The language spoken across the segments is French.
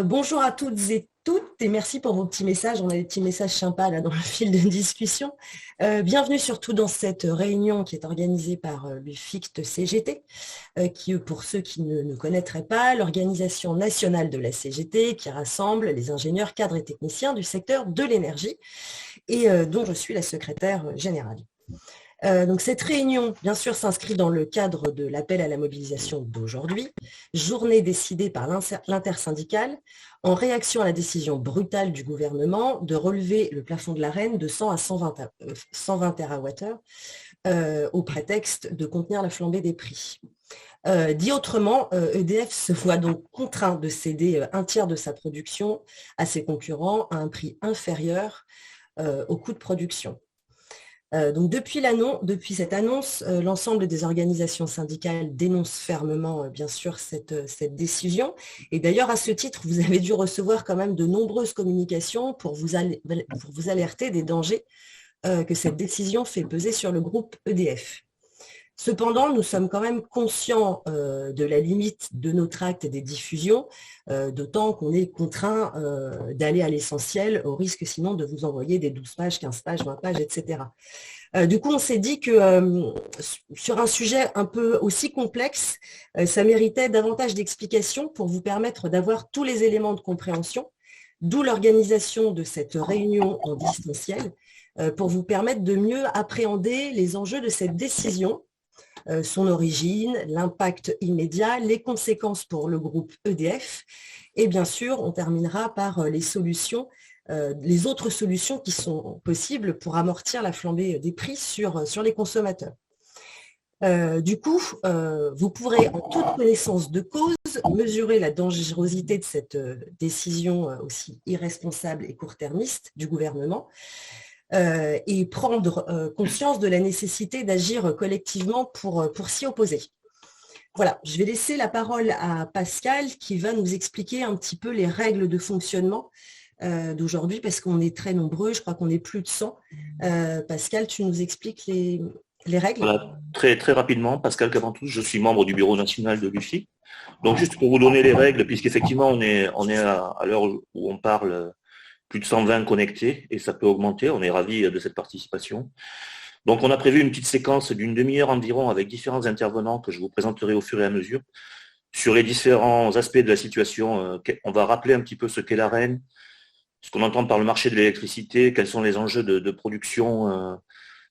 Bonjour à toutes et toutes et merci pour vos petits messages. On a des petits messages sympas là dans le fil de discussion. Bienvenue surtout dans cette réunion qui est organisée par l'UFICT CGT, qui, pour ceux qui ne connaîtraient pas, l'organisation nationale de la CGT qui rassemble les ingénieurs, cadres et techniciens du secteur de l'énergie et dont je suis la secrétaire générale. Donc cette réunion, bien sûr, s'inscrit dans le cadre de l'appel à la mobilisation d'aujourd'hui, journée décidée par l'intersyndicale en réaction à la décision brutale du gouvernement de relever le plafond de l'Arenh de 100 à 120 TWh au prétexte de contenir la flambée des prix. Dit autrement, EDF se voit donc contraint de céder un tiers de sa production à ses concurrents à un prix inférieur au coût de production. Donc depuis cette annonce, l'ensemble des organisations syndicales dénoncent fermement, bien sûr, cette décision. Et d'ailleurs, à ce titre, vous avez dû recevoir quand même de nombreuses communications pour vous alerter des dangers que cette décision fait peser sur le groupe EDF. Cependant, nous sommes quand même conscients de la limite de notre acte des diffusions, d'autant qu'on est contraint d'aller à l'essentiel, au risque sinon de vous envoyer des 12 pages, 15 pages, 20 pages, etc. Du coup, on s'est dit que sur un sujet un peu aussi complexe, ça méritait davantage d'explications pour vous permettre d'avoir tous les éléments de compréhension, d'où l'organisation de cette réunion en distanciel, pour vous permettre de mieux appréhender les enjeux de cette décision, son origine, l'impact immédiat, les conséquences pour le groupe EDF. Et bien sûr, on terminera par les solutions, les autres solutions qui sont possibles pour amortir la flambée des prix sur les consommateurs. Du coup, vous pourrez en toute connaissance de cause mesurer la dangerosité de cette décision aussi irresponsable et court-termiste du gouvernement. Et prendre conscience de la nécessité d'agir collectivement pour s'y opposer. Voilà, je vais laisser la parole à Pascal qui va nous expliquer un petit peu les règles de fonctionnement d'aujourd'hui parce qu'on est très nombreux, je crois qu'on est plus de 100. Pascal, tu nous expliques les règles? Voilà, très, très rapidement, Pascal Caventou, je suis membre du bureau national de l'UFI. Donc, juste pour vous donner les règles, puisqu'effectivement, on est à l'heure où on parle plus de 120 connectés et ça peut augmenter. On est ravis de cette participation. Donc, on a prévu une petite séquence d'une demi-heure environ avec différents intervenants que je vous présenterai au fur et à mesure sur les différents aspects de la situation. On va rappeler un petit peu ce qu'est l'Arenh, ce qu'on entend par le marché de l'électricité, quels sont les enjeux de production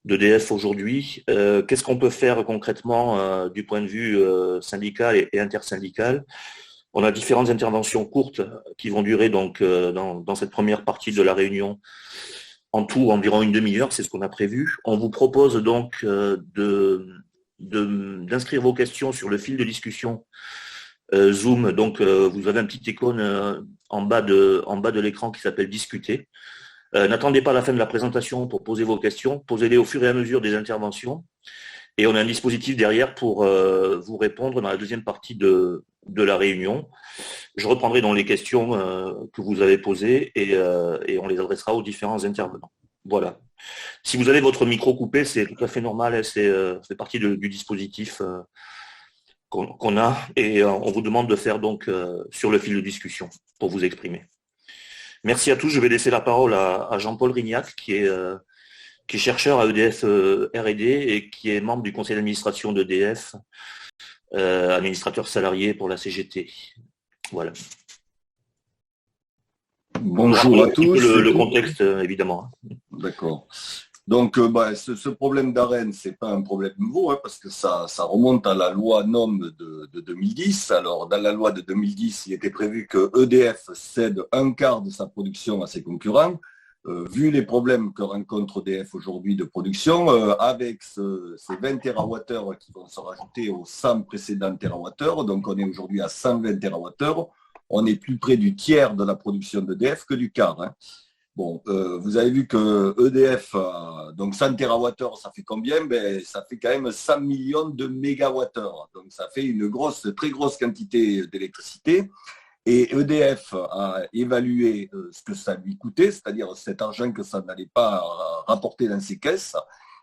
d'EDF aujourd'hui. Qu'est-ce qu'on peut faire concrètement du point de vue syndical et intersyndical? On a différentes interventions courtes qui vont durer donc dans cette première partie de la réunion. En tout, environ une demi-heure, c'est ce qu'on a prévu. On vous propose donc d'inscrire vos questions sur le fil de discussion Zoom. Donc, vous avez un petit icône en bas de l'écran qui s'appelle Discuter. N'attendez pas la fin de la présentation pour poser vos questions. Posez-les au fur et à mesure des interventions. Et on a un dispositif derrière pour vous répondre dans la deuxième partie de la réunion. Je reprendrai donc les questions que vous avez posées et on les adressera aux différents intervenants. Voilà. Si vous avez votre micro coupé, c'est tout à fait normal. C'est fait partie du dispositif qu'on a et on vous demande de faire donc sur le fil de discussion pour vous exprimer. Merci à tous. Je vais laisser la parole à Jean-Paul Rignac, qui est chercheur à EDF R&D et qui est membre du conseil d'administration d'EDF, administrateur salarié pour la CGT. Voilà. Bonjour à tous. Le contexte, évidemment. D'accord. Donc, ce problème d'Arenh, ce n'est pas un problème nouveau, parce que ça remonte à la loi NOM de 2010. Alors, dans la loi de 2010, il était prévu que EDF cède un quart de sa production à ses concurrents. Vu les problèmes que rencontre EDF aujourd'hui de production, avec ces 20 TWh qui vont se rajouter aux 100 précédents TWh, donc on est aujourd'hui à 120 TWh, on est plus près du tiers de la production d'EDF que du quart. Bon, vous avez vu que EDF, donc 100 TWh, ça fait combien? Ça fait quand même 100 millions de mégawattheures. Donc ça fait une très grosse quantité d'électricité. Et EDF a évalué ce que ça lui coûtait, c'est-à-dire cet argent que ça n'allait pas rapporter dans ses caisses.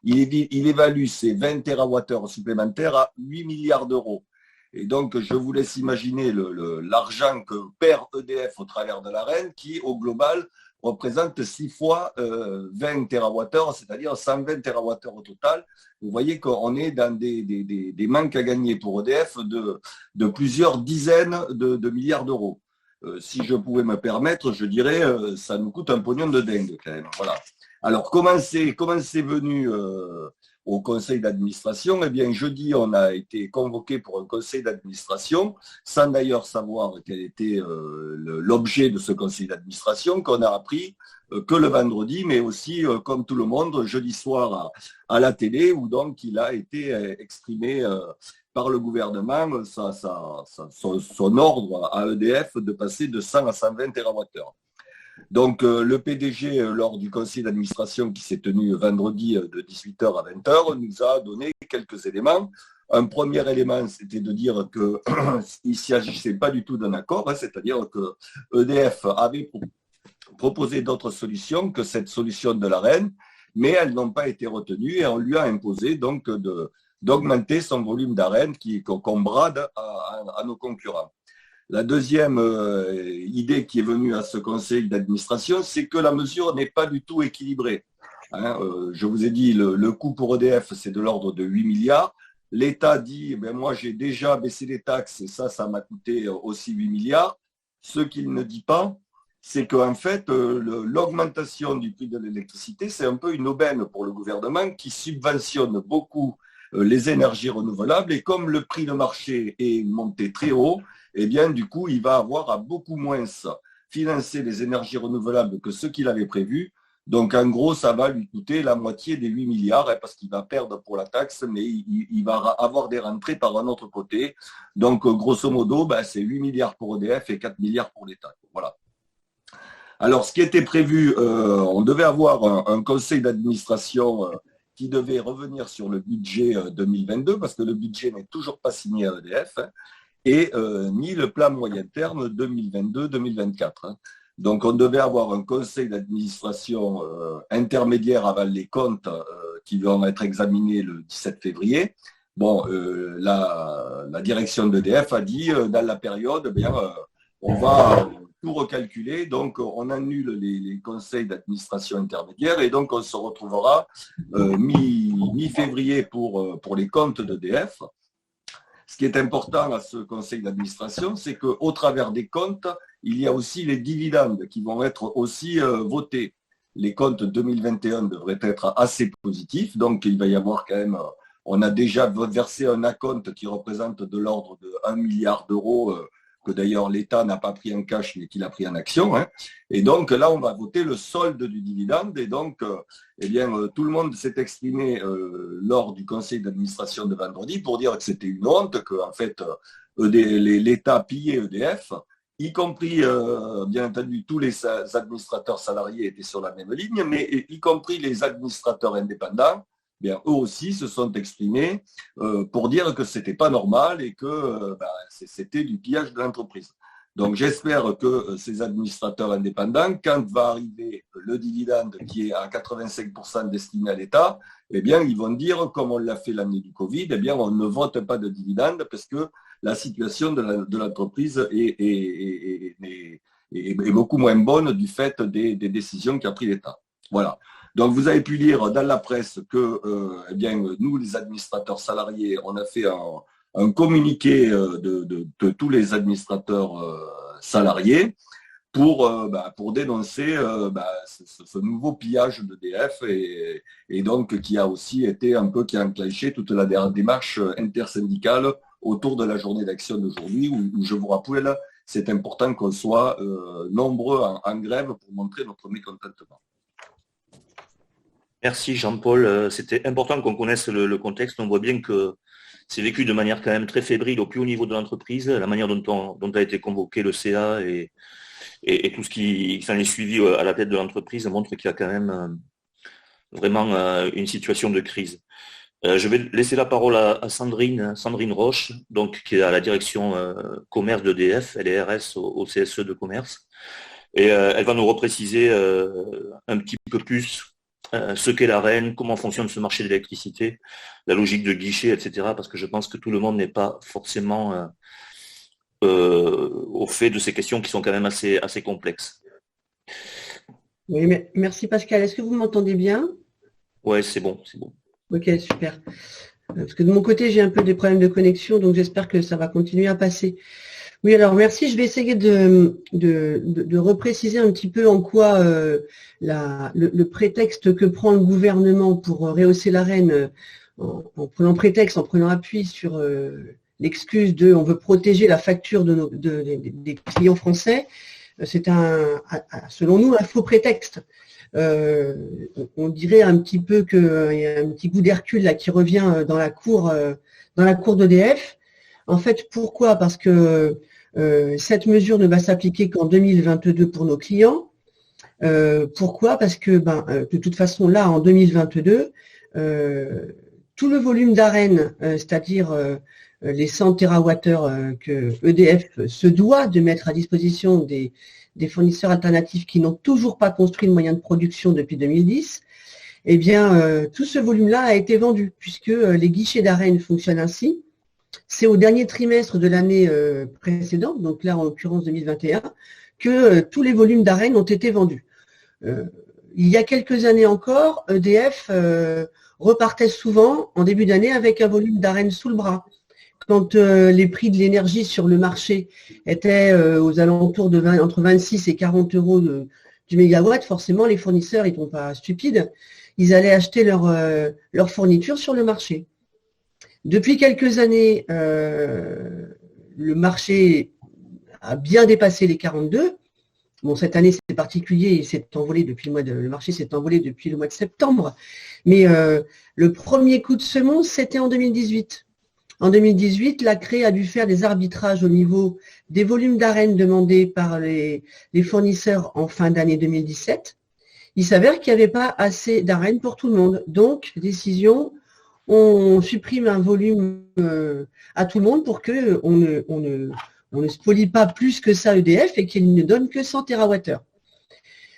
Il évalue ces 20 TWh supplémentaires à 8 milliards d'euros. Et donc, je vous laisse imaginer l'argent que perd EDF au travers de l'Arenh, qui, au global, représente 6 fois 20 TWh, c'est-à-dire 120 TWh au total. Vous voyez qu'on est dans des manques à gagner pour EDF de plusieurs dizaines de milliards d'euros. Si je pouvais me permettre, je dirais, ça nous coûte un pognon de dingue quand même. Voilà. Alors, comment c'est venu au conseil d'administration? Eh bien, jeudi, on a été convoqué pour un conseil d'administration, sans d'ailleurs savoir quel était l'objet de ce conseil d'administration, qu'on a appris que le vendredi, mais aussi, comme tout le monde, jeudi soir à la télé, où donc il a été exprimé par le gouvernement son ordre à EDF de passer de 100 à 120 TWh. Donc, le PDG, lors du conseil d'administration qui s'est tenu vendredi de 18h à 20h, nous a donné quelques éléments. Un premier élément, c'était de dire qu'il ne s'agissait pas du tout d'un accord, c'est-à-dire que EDF avait proposé d'autres solutions que cette solution de l'Arenh, mais elles n'ont pas été retenues et on lui a imposé donc d'augmenter son volume d'Arenh qu'on brade à nos concurrents. La deuxième idée qui est venue à ce conseil d'administration, c'est que la mesure n'est pas du tout équilibrée. Je vous ai dit, le coût pour EDF, c'est de l'ordre de 8 milliards. L'État dit, moi j'ai déjà baissé les taxes et ça m'a coûté aussi 8 milliards. Ce qu'il ne dit pas, c'est qu'en fait, l'augmentation du prix de l'électricité, c'est un peu une aubaine pour le gouvernement qui subventionne beaucoup les énergies renouvelables. Et comme le prix de marché est monté très haut, eh bien, du coup, il va avoir à beaucoup moins financer les énergies renouvelables que ce qu'il avait prévu. Donc, en gros, ça va lui coûter la moitié des 8 milliards parce qu'il va perdre pour la taxe, mais il va avoir des rentrées par un autre côté. Donc, grosso modo, c'est 8 milliards pour EDF et 4 milliards pour l'État. Voilà. Alors, ce qui était prévu, on devait avoir un conseil d'administration qui devait revenir sur le budget 2022, parce que le budget n'est toujours pas signé à EDF. Et ni le plan moyen terme 2022-2024. Donc, on devait avoir un conseil d'administration intermédiaire avant les comptes qui vont être examinés le 17 février. Bon, la direction d'EDF a dit, dans la période, on va tout recalculer, donc on annule les conseils d'administration intermédiaire et donc on se retrouvera mi-février pour les comptes d'EDF. Ce qui est important à ce conseil d'administration, c'est qu'au travers des comptes, il y a aussi les dividendes qui vont être aussi votés. Les comptes 2021 devraient être assez positifs, donc il va y avoir quand même, on a déjà versé un acompte qui représente de l'ordre de 1 milliard d'euros, que d'ailleurs l'État n'a pas pris en cash, mais qu'il a pris en action. Et donc là, on va voter le solde du dividende. Et donc, tout le monde s'est exprimé lors du conseil d'administration de vendredi pour dire que c'était une honte, que en fait, l'État pillait EDF, y compris, bien entendu, tous les administrateurs salariés étaient sur la même ligne, mais y compris les administrateurs indépendants. Eux aussi se sont exprimés pour dire que ce n'était pas normal et que c'était du pillage de l'entreprise. Donc j'espère que ces administrateurs indépendants, quand va arriver le dividende qui est à 85% destiné à l'État, ils vont dire, comme on l'a fait l'année du Covid, on ne vote pas de dividende parce que la situation de l'entreprise est beaucoup moins bonne du fait des décisions qu'a pris l'État. Voilà. Donc, vous avez pu lire dans la presse que nous, les administrateurs salariés, on a fait un communiqué de tous les administrateurs salariés pour dénoncer ce nouveau pillage d'EDF et donc qui a aussi été un peu qui a enclenché toute la démarche intersyndicale autour de la journée d'action d'aujourd'hui où je vous rappelle, c'est important qu'on soit nombreux en grève pour montrer notre mécontentement. Merci Jean-Paul. C'était important qu'on connaisse le contexte. On voit bien que c'est vécu de manière quand même très fébrile au plus haut niveau de l'entreprise. La manière dont a été convoqué le CA et tout ce qui s'en est suivi à la tête de l'entreprise montre qu'il y a quand même vraiment une situation de crise. Je vais laisser la parole à Sandrine Roche, donc, qui est à la direction commerce d'EDF. Elle est RS au CSE de commerce. Et elle va nous repréciser un petit peu plus ce qu'est l'Arenh, comment fonctionne ce marché de l'électricité, la logique de guichet, etc. Parce que je pense que tout le monde n'est pas forcément au fait de ces questions qui sont quand même assez complexes. Oui, mais merci Pascal. Est-ce que vous m'entendez bien? Ouais, c'est bon, c'est bon. Ok, super. Parce que de mon côté, j'ai un peu des problèmes de connexion, donc j'espère que ça va continuer à passer. Oui, alors merci. Je vais essayer de repréciser un petit peu en quoi le prétexte que prend le gouvernement pour rehausser l'Arenh, en prenant prétexte, en prenant appui sur l'excuse de on veut protéger la facture des clients français, c'est selon nous, un faux prétexte. On dirait un petit peu qu'il y a un petit goût d'Hercule là qui revient dans la cour d'EDF. En fait, pourquoi? Parce que cette mesure ne va s'appliquer qu'en 2022 pour nos clients. Pourquoi? Parce que de toute façon, là, en 2022, tout le volume d'Arenh, c'est-à-dire les 100 TWh que EDF se doit de mettre à disposition des fournisseurs alternatifs qui n'ont toujours pas construit de moyens de production depuis 2010, eh bien, tout ce volume-là a été vendu, puisque les guichets d'Arenh fonctionnent ainsi. C'est au dernier trimestre de l'année précédente, donc là en l'occurrence 2021, que tous les volumes d'Arenh ont été vendus. Il y a quelques années encore, EDF repartait souvent en début d'année avec un volume d'Arenh sous le bras. Quand les prix de l'énergie sur le marché étaient aux alentours de entre 26 et 40 euros du mégawatt, forcément les fournisseurs, ils ne sont pas stupides, ils allaient acheter leur fourniture sur le marché. Depuis quelques années, le marché a bien dépassé les 42. Bon, cette année, c'est particulier, il s'est envolé le marché s'est envolé depuis le mois de septembre. Mais le premier coup de semonce, c'était en 2018. En 2018, la CRE a dû faire des arbitrages au niveau des volumes d'Arenh demandés par les fournisseurs en fin d'année 2017. Il s'avère qu'il n'y avait pas assez d'Arenh pour tout le monde. Donc, décision, on supprime un volume à tout le monde pour qu'on ne spolie pas plus que ça EDF et qu'il ne donne que 100 TWh.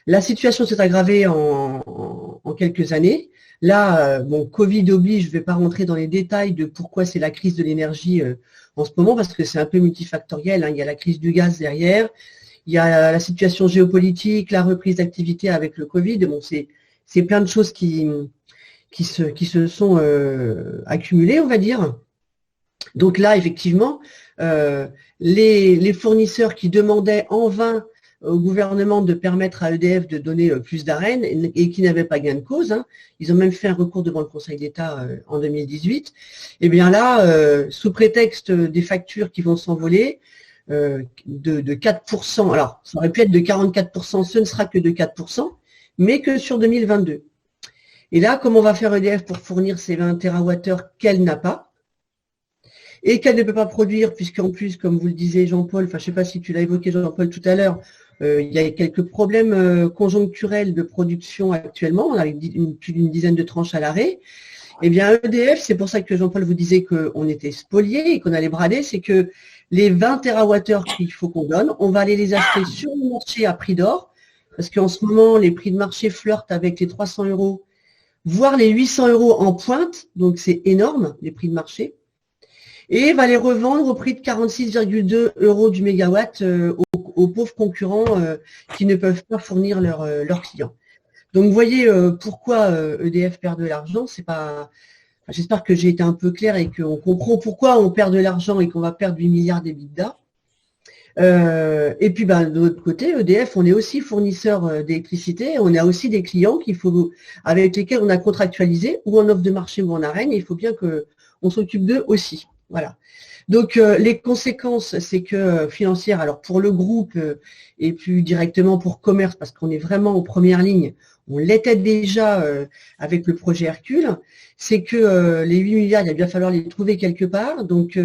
La situation s'est aggravée en quelques années. Là, Covid oblige, je ne vais pas rentrer dans les détails de pourquoi c'est la crise de l'énergie en ce moment, parce que c'est un peu multifactoriel. Il y a la crise du gaz derrière, il y a la situation géopolitique, la reprise d'activité avec le Covid. Bon, c'est plein de choses qui se sont accumulées, on va dire. Donc là, effectivement, les fournisseurs qui demandaient en vain au gouvernement de permettre à EDF de donner plus d'Arenh et qui n'avaient pas gain de cause, ils ont même fait un recours devant le Conseil d'État en 2018, et bien là, sous prétexte des factures qui vont s'envoler, de 4%, alors ça aurait pu être de 44%, ce ne sera que de 4%, mais que sur 2022. Et là, comment va faire EDF pour fournir ces 20 TWh qu'elle n'a pas et qu'elle ne peut pas produire, puisqu'en plus, comme vous le disiez Jean-Paul, je ne sais pas si tu l'as évoqué Jean-Paul tout à l'heure, il y a quelques problèmes conjoncturels de production actuellement, on a plus d'une dizaine de tranches à l'arrêt. Eh bien, EDF, c'est pour ça que Jean-Paul vous disait qu'on était spoliés et qu'on allait brader, c'est que les 20 TWh qu'il faut qu'on donne, on va aller les acheter sur le marché à prix d'or, parce qu'en ce moment, les prix de marché flirtent avec les 300 €, voire les 800 € en pointe, donc c'est énorme, les prix de marché, et va les revendre au prix de 46,2 € du mégawatt aux pauvres concurrents qui ne peuvent pas fournir leurs clients. Donc, vous voyez pourquoi EDF perd de l'argent. C'est pas. J'espère que j'ai été un peu clair et qu'on comprend pourquoi on perd de l'argent et qu'on va perdre 8 milliards d'EBITDA. Et puis, de l'autre côté, EDF, on est aussi fournisseur d'électricité. On a aussi des clients avec lesquels on a contractualisé, ou en offre de marché ou en Arenh. Il faut bien qu'on s'occupe d'eux aussi. Voilà. Donc, les conséquences, c'est que financières, alors pour le groupe et plus directement pour commerce, parce qu'on est vraiment en première ligne, on l'était déjà avec le projet Hercule, c'est que les 8 milliards, il va bien falloir les trouver quelque part. Donc,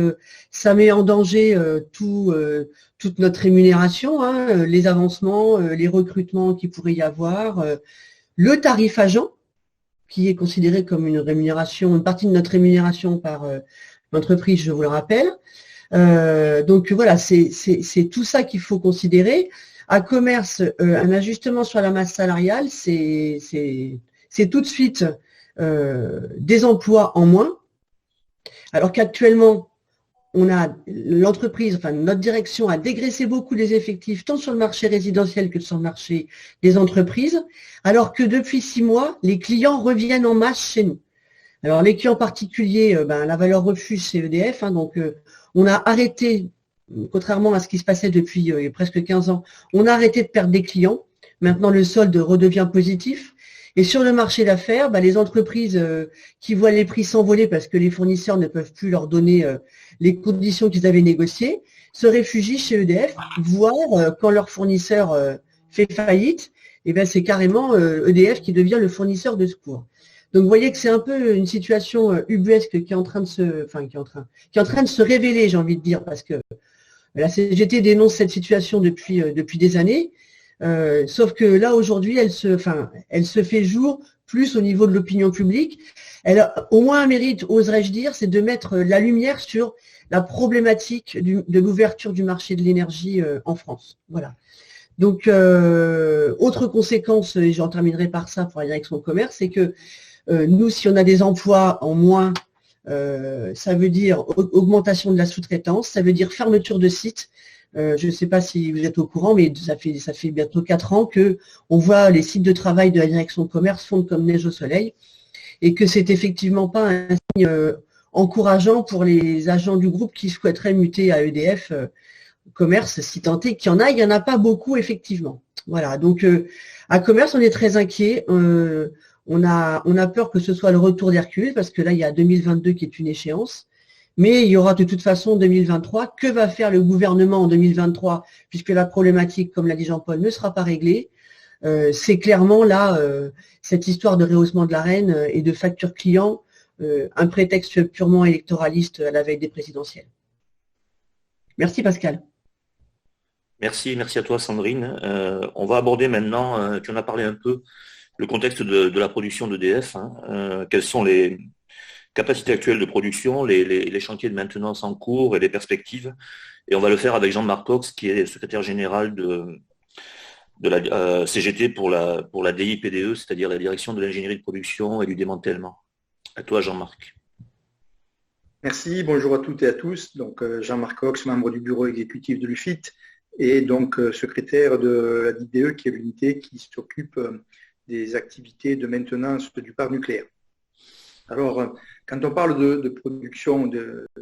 ça met en danger toute notre rémunération, les avancements, les recrutements qu'il pourrait y avoir, le tarif agent, qui est considéré comme une partie de notre rémunération par l'entreprise, je vous le rappelle. Donc voilà, c'est tout ça qu'il faut considérer. À commerce, un ajustement sur la masse salariale, c'est c'est tout de suite des emplois en moins, alors qu'actuellement, l'entreprise, enfin notre direction a dégraissé beaucoup les effectifs, tant sur le marché résidentiel que sur le marché des entreprises, alors que depuis 6 mois, les clients reviennent en masse chez nous. Alors les clients particuliers, la valeur refuge, c'est EDF, donc on a arrêté, contrairement à ce qui se passait depuis presque 15 ans, on a arrêté de perdre des clients. Maintenant, le solde redevient positif. Et sur le marché d'affaires, les entreprises qui voient les prix s'envoler parce que les fournisseurs ne peuvent plus leur donner les conditions qu'ils avaient négociées, se réfugient chez EDF, voire quand leur fournisseur fait faillite, c'est carrément EDF qui devient le fournisseur de secours. Donc vous voyez que c'est un peu une situation ubuesque qui est en train de se révéler, j'ai envie de dire, parce que la CGT dénonce cette situation depuis des années. Sauf que là, aujourd'hui, elle se fait jour plus au niveau de l'opinion publique. Elle a au moins un mérite, oserais-je dire, c'est de mettre la lumière sur la problématique de l'ouverture du marché de l'énergie en France. Voilà. Donc, autre conséquence, et j'en terminerai par ça pour la direction commerce, c'est que nous, si on a des emplois en moins, ça veut dire augmentation de la sous-traitance, ça veut dire fermeture de sites. Je ne sais pas si vous êtes au courant, mais ça fait bientôt 4 ans qu'on voit les sites de travail de la direction de commerce fondre comme neige au soleil et que c'est effectivement pas un signe encourageant pour les agents du groupe qui souhaiteraient muter à EDF commerce, si tant est qu'il y en a. Il n'y en a pas beaucoup, effectivement. Voilà, donc à commerce, on est très inquiet. On a peur que ce soit le retour d'Hercule parce que là, il y a 2022 qui est une échéance. Mais il y aura de toute façon 2023. Que va faire le gouvernement en 2023 puisque la problématique, comme l'a dit Jean-Paul, ne sera pas réglée? C'est clairement là, cette histoire de rehaussement de la reine et de facture client, un prétexte purement électoraliste à la veille des présidentielles. Merci Pascal. Merci à toi Sandrine. On va aborder maintenant, tu en as parlé un peu, le contexte de la production d'EDF. Quelles sont les capacités actuelles de production, les chantiers de maintenance en cours et les perspectives. Et on va le faire avec Jean-Marc Cox, qui est secrétaire général de la CGT pour la DIPDE, c'est-à-dire la direction de l'ingénierie de production et du démantèlement. À toi, Jean-Marc. Merci, bonjour à toutes et à tous. Donc Jean-Marc Cox, membre du bureau exécutif de l'UFIT et donc secrétaire de la DIPDE, qui est l'unité qui s'occupe des activités de maintenance du parc nucléaire. Alors, quand on parle de production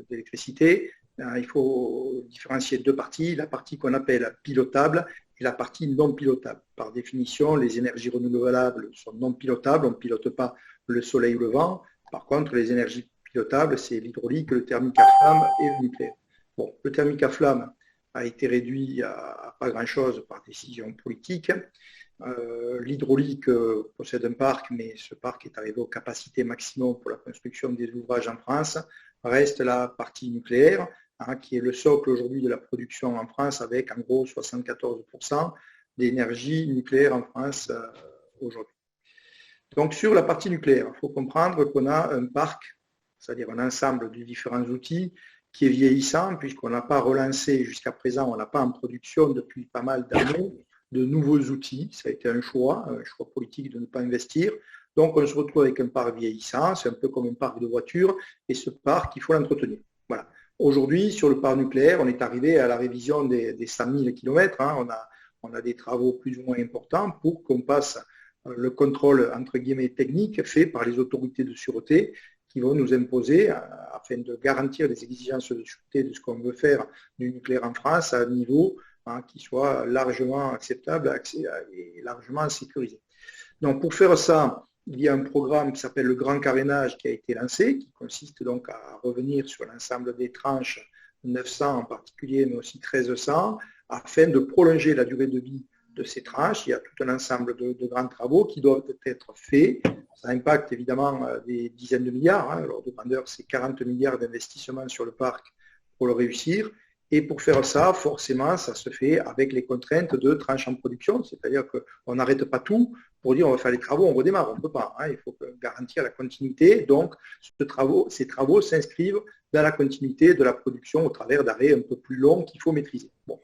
d'électricité, il faut différencier 2 parties, la partie qu'on appelle pilotable et la partie non pilotable. Par définition, les énergies renouvelables sont non pilotables, on ne pilote pas le soleil ou le vent. Par contre, les énergies pilotables, c'est l'hydraulique, le thermique à flamme et le nucléaire. Bon, le thermique à flamme a été réduit à pas grand-chose par décision politique. L'hydraulique possède un parc, mais ce parc est arrivé aux capacités maximum pour la construction des ouvrages en France. Reste la partie nucléaire, qui est le socle aujourd'hui de la production en France, avec en gros 74% d'énergie nucléaire en France aujourd'hui. Donc sur la partie nucléaire, il faut comprendre qu'on a un parc, c'est-à-dire un ensemble de différents outils qui est vieillissant, puisqu'on n'a pas relancé jusqu'à présent, on n'a pas en production depuis pas mal d'années de nouveaux outils. Ça a été un choix politique de ne pas investir. Donc on se retrouve avec un parc vieillissant, c'est un peu comme un parc de voitures, et ce parc, il faut l'entretenir. Voilà. Aujourd'hui, sur le parc nucléaire, on est arrivé à la révision des 100 000 km. On a des travaux plus ou moins importants pour qu'on passe le contrôle, entre guillemets, technique fait par les autorités de sûreté qui vont nous imposer, afin de garantir les exigences de sûreté de ce qu'on veut faire du nucléaire en France, à un niveau qui soit largement acceptable et largement sécurisé. Donc pour faire ça, il y a un programme qui s'appelle le Grand Carénage qui a été lancé, qui consiste donc à revenir sur l'ensemble des tranches 900 en particulier, mais aussi 1300, afin de prolonger la durée de vie de ces tranches. Il y a tout un ensemble de grands travaux qui doivent être faits. Ça impacte évidemment des dizaines de milliards. L'ordre de grandeur, c'est 40 milliards d'investissements sur le parc pour le réussir. Et pour faire ça, forcément, ça se fait avec les contraintes de tranches en production, c'est-à-dire qu'on n'arrête pas tout pour dire on va faire les travaux, on redémarre, on ne peut pas. Il faut garantir la continuité. Donc, ces travaux s'inscrivent dans la continuité de la production au travers d'arrêts un peu plus longs qu'il faut maîtriser. Bon,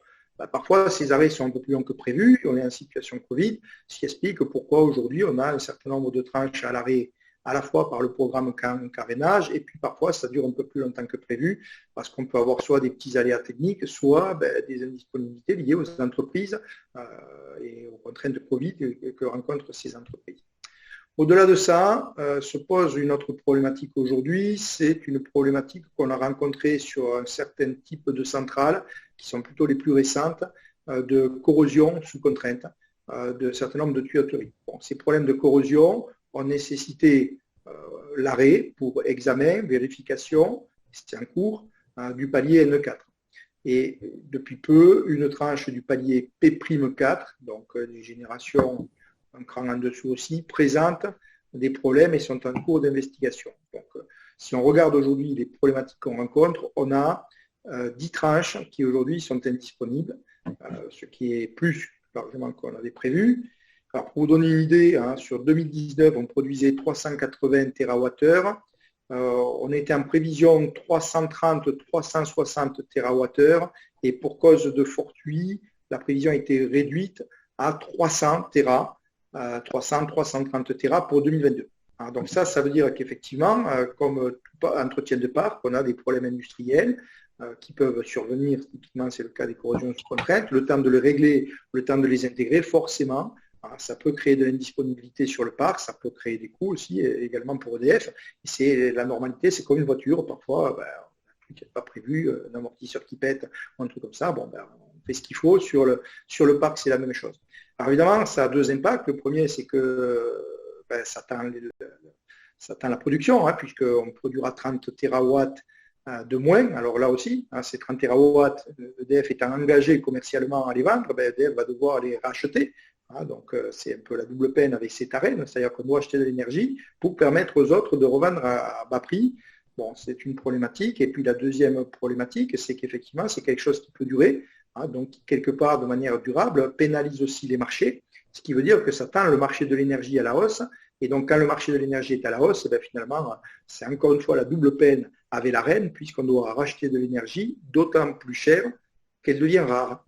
Parfois, ces arrêts sont un peu plus longs que prévu, on est en situation Covid, ce qui explique pourquoi aujourd'hui on a un certain nombre de tranches à l'arrêt à la fois par le programme carénage, et puis parfois ça dure un peu plus longtemps que prévu, parce qu'on peut avoir soit des petits aléas techniques, soit des indisponibilités liées aux entreprises et aux contraintes de Covid que rencontrent ces entreprises. Au-delà de ça, se pose une autre problématique aujourd'hui, c'est une problématique qu'on a rencontrée sur un certain type de centrales, qui sont plutôt les plus récentes, de corrosion sous contrainte de certain nombre de tuyauteries. Bon, ces problèmes de corrosion ont nécessité l'arrêt pour examen, vérification, c'est en cours, du palier N4. Et depuis peu, une tranche du palier P'4, donc des générations un cran en dessous aussi, présente des problèmes et sont en cours d'investigation. Donc, si on regarde aujourd'hui les problématiques qu'on rencontre, on a 10 tranches qui aujourd'hui sont indisponibles, ce qui est plus largement qu'on avait prévu. Alors, pour vous donner une idée, sur 2019, on produisait 380 TWh. On était en prévision 330-360 TWh et pour cause de fortuit, la prévision a été réduite à 300 TWh. 300-330 Tera pour 2022. Donc ça veut dire qu'effectivement, comme tout entretien de parc, on a des problèmes industriels qui peuvent survenir, typiquement c'est le cas des corrosions sous contrainte, le temps de les régler, le temps de les intégrer, forcément, ça peut créer de l'indisponibilité sur le parc, ça peut créer des coûts aussi, également pour EDF, et c'est la normalité, c'est comme une voiture, parfois, un truc qui n'est pas prévu, un amortisseur qui pète, ou un truc comme ça, on fait ce qu'il faut, sur le parc c'est la même chose. Alors évidemment, ça a deux impacts. Le premier, c'est que ça tend la production, puisqu'on produira 30 TW de moins. Alors là aussi, ces 30 TW, EDF étant engagé commercialement à les vendre, EDF va devoir les racheter. Donc c'est un peu la double peine avec cet arrêt, c'est-à-dire qu'on doit acheter de l'énergie pour permettre aux autres de revendre à bas prix. Bon, c'est une problématique. Et puis la deuxième problématique, c'est qu'effectivement, c'est quelque chose qui peut durer. Donc, quelque part, de manière durable, pénalise aussi les marchés, ce qui veut dire que ça tend le marché de l'énergie à la hausse. Et donc, quand le marché de l'énergie est à la hausse, finalement, c'est encore une fois la double peine avec l'Arenh, puisqu'on doit racheter de l'énergie d'autant plus chère qu'elle devient rare.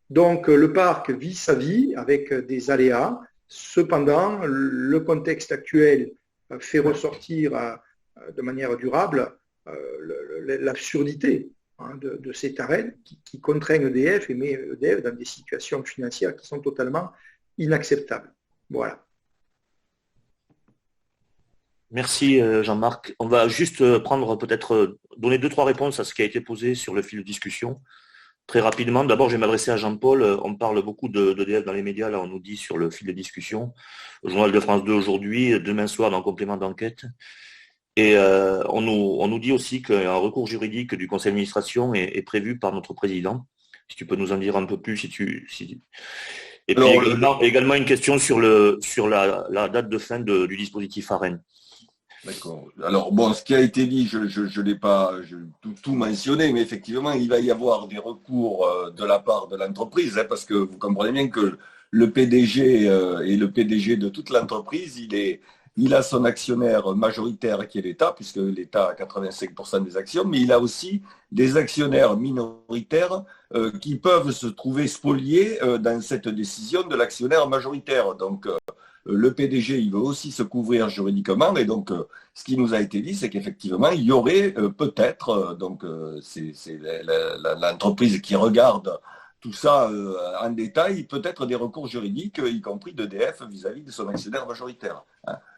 Donc, le parc vit sa vie avec des aléas. Cependant, le contexte actuel fait ressortir de manière durable l'absurdité de cet arrêt qui contraint EDF et met EDF dans des situations financières qui sont totalement inacceptables. Voilà. Merci Jean-Marc. On va juste prendre peut-être donner 2-3 réponses à ce qui a été posé sur le fil de discussion. Très rapidement, d'abord je vais m'adresser à Jean-Paul. On parle beaucoup d'EDF dans les médias, là on nous dit sur le fil de discussion. Au Journal de France 2 aujourd'hui, demain soir dans Complément d'enquête. Et on nous dit aussi qu'un recours juridique du conseil d'administration est prévu par notre président. Si tu peux nous en dire un peu plus. Et puis également une question sur la date de fin du dispositif ARENH. D'accord. Alors bon, ce qui a été dit, je n'ai pas tout mentionné, mais effectivement, il va y avoir des recours de la part de l'entreprise, parce que vous comprenez bien que le PDG et le PDG de toute l'entreprise, il a son actionnaire majoritaire qui est l'État, puisque l'État a 85% des actions, mais il a aussi des actionnaires minoritaires qui peuvent se trouver spoliés dans cette décision de l'actionnaire majoritaire. Donc, le PDG, il veut aussi se couvrir juridiquement, et donc ce qui nous a été dit, c'est qu'effectivement, il y aurait peut-être, c'est l'entreprise qui regarde tout ça en détail, peut-être des recours juridiques, y compris d'EDF vis-à-vis de son actionnaire majoritaire.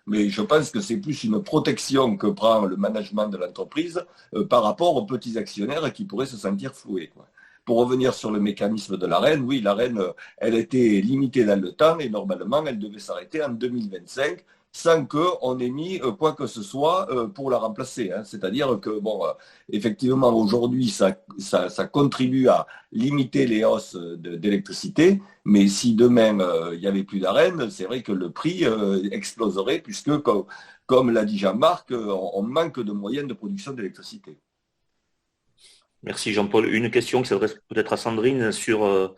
Mais je pense que c'est plus une protection que prend le management de l'entreprise par rapport aux petits actionnaires qui pourraient se sentir floués. Pour revenir sur le mécanisme de l'ARENH, oui, l'ARENH, elle était limitée dans le temps et normalement, elle devait s'arrêter en 2025 sans qu'on ait mis quoi que ce soit pour la remplacer. C'est-à-dire que, effectivement, aujourd'hui, ça contribue à limiter les hausses d'électricité, mais si demain, il n'y avait plus d'ARENH, c'est vrai que le prix exploserait puisque, comme l'a dit Jean-Marc, on manque de moyens de production d'électricité. Merci Jean-Paul. Une question qui s'adresse peut-être à Sandrine sur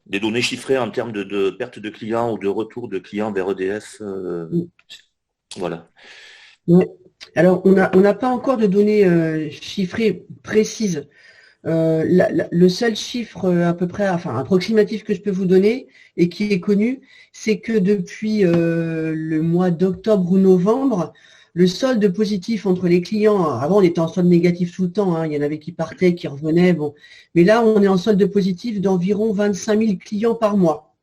des données chiffrées en termes de perte de clients ou de retour de clients vers EDF. Voilà. Ouais. Alors, on n'a pas encore de données chiffrées précises Le seul chiffre à peu près, enfin approximatif que je peux vous donner et qui est connu, c'est que depuis le mois d'octobre ou novembre, le solde positif entre les clients, avant on était en solde négatif tout le temps, hein, il y en avait qui partaient, qui revenaient, bon, mais là on est en solde positif d'environ 25 000 clients par mois.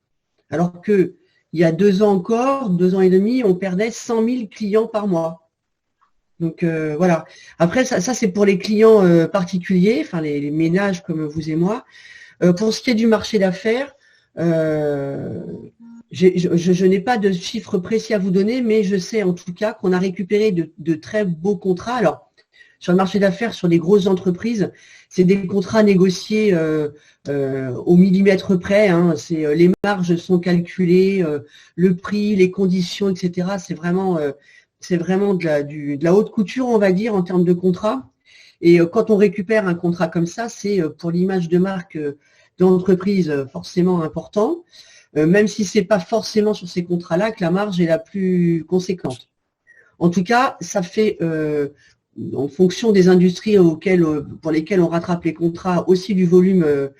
Alors que il y a 2 ans encore, 2 ans et demi, on perdait 100 000 clients par mois. Donc voilà. Après, ça c'est pour les clients particuliers, enfin les ménages comme vous et moi. Pour ce qui est du marché d'affaires, je n'ai pas de chiffres précis à vous donner, mais je sais en tout cas qu'on a récupéré de très beaux contrats. Alors, sur le marché d'affaires, sur les grosses entreprises, c'est des contrats négociés au millimètre près. Hein. Les marges sont calculées, le prix, les conditions, etc. C'est vraiment de la haute couture, on va dire, en termes de contrat. Et quand on récupère un contrat comme ça, c'est pour l'image de marque d'entreprise forcément important, même si ce n'est pas forcément sur ces contrats-là que la marge est la plus conséquente. En tout cas, ça fait, en fonction des industries pour lesquelles on rattrape les contrats, aussi du volume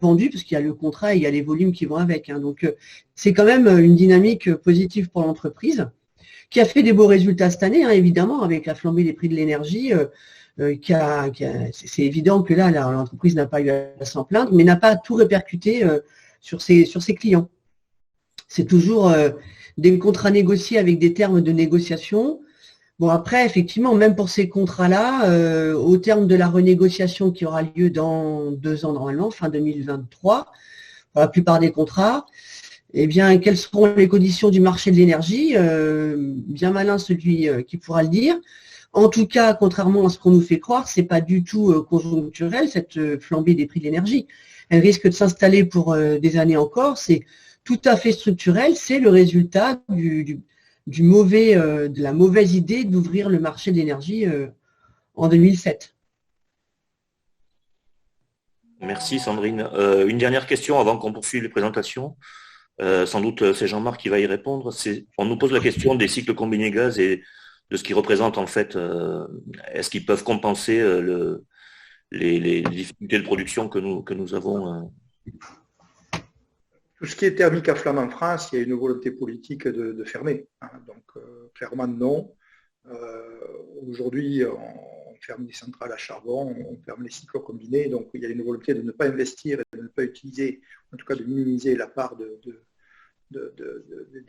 vendu, parce qu'il y a le contrat et il y a les volumes qui vont avec. Hein. Donc, c'est quand même une dynamique positive pour l'entreprise, qui a fait des beaux résultats cette année, hein, évidemment, avec la flambée des prix de l'énergie. C'est évident que là, l'entreprise n'a pas eu à s'en plaindre, mais n'a pas tout répercuté sur ses clients. C'est toujours des contrats négociés avec des termes de négociation. Bon, après, effectivement, même pour ces contrats-là, au terme de la renégociation qui aura lieu dans 2 ans normalement, fin 2023, pour la plupart des contrats, eh bien, quelles seront les conditions du marché de l'énergie? Bien malin celui qui pourra le dire. En tout cas, contrairement à ce qu'on nous fait croire, c'est pas du tout conjoncturel, cette flambée des prix de l'énergie. Elle risque de s'installer pour des années encore. C'est tout à fait structurel. C'est le résultat de la mauvaise idée d'ouvrir le marché de l'énergie en 2007. Merci Sandrine. Une dernière question avant qu'on poursuive les présentations. Sans doute c'est Jean-Marc qui va y répondre. On nous pose la question des cycles combinés gaz et de ce qu'ils représentent en fait. Est-ce qu'ils peuvent compenser les difficultés de production que nous avons Tout ce qui est thermique à flamme en France, il y a une volonté politique de fermer. Hein. Donc clairement non. Aujourd'hui, on ferme les centrales à charbon, on ferme les cycles combinés. Donc il y a une volonté de ne pas investir et de ne pas utiliser, en tout cas de minimiser la part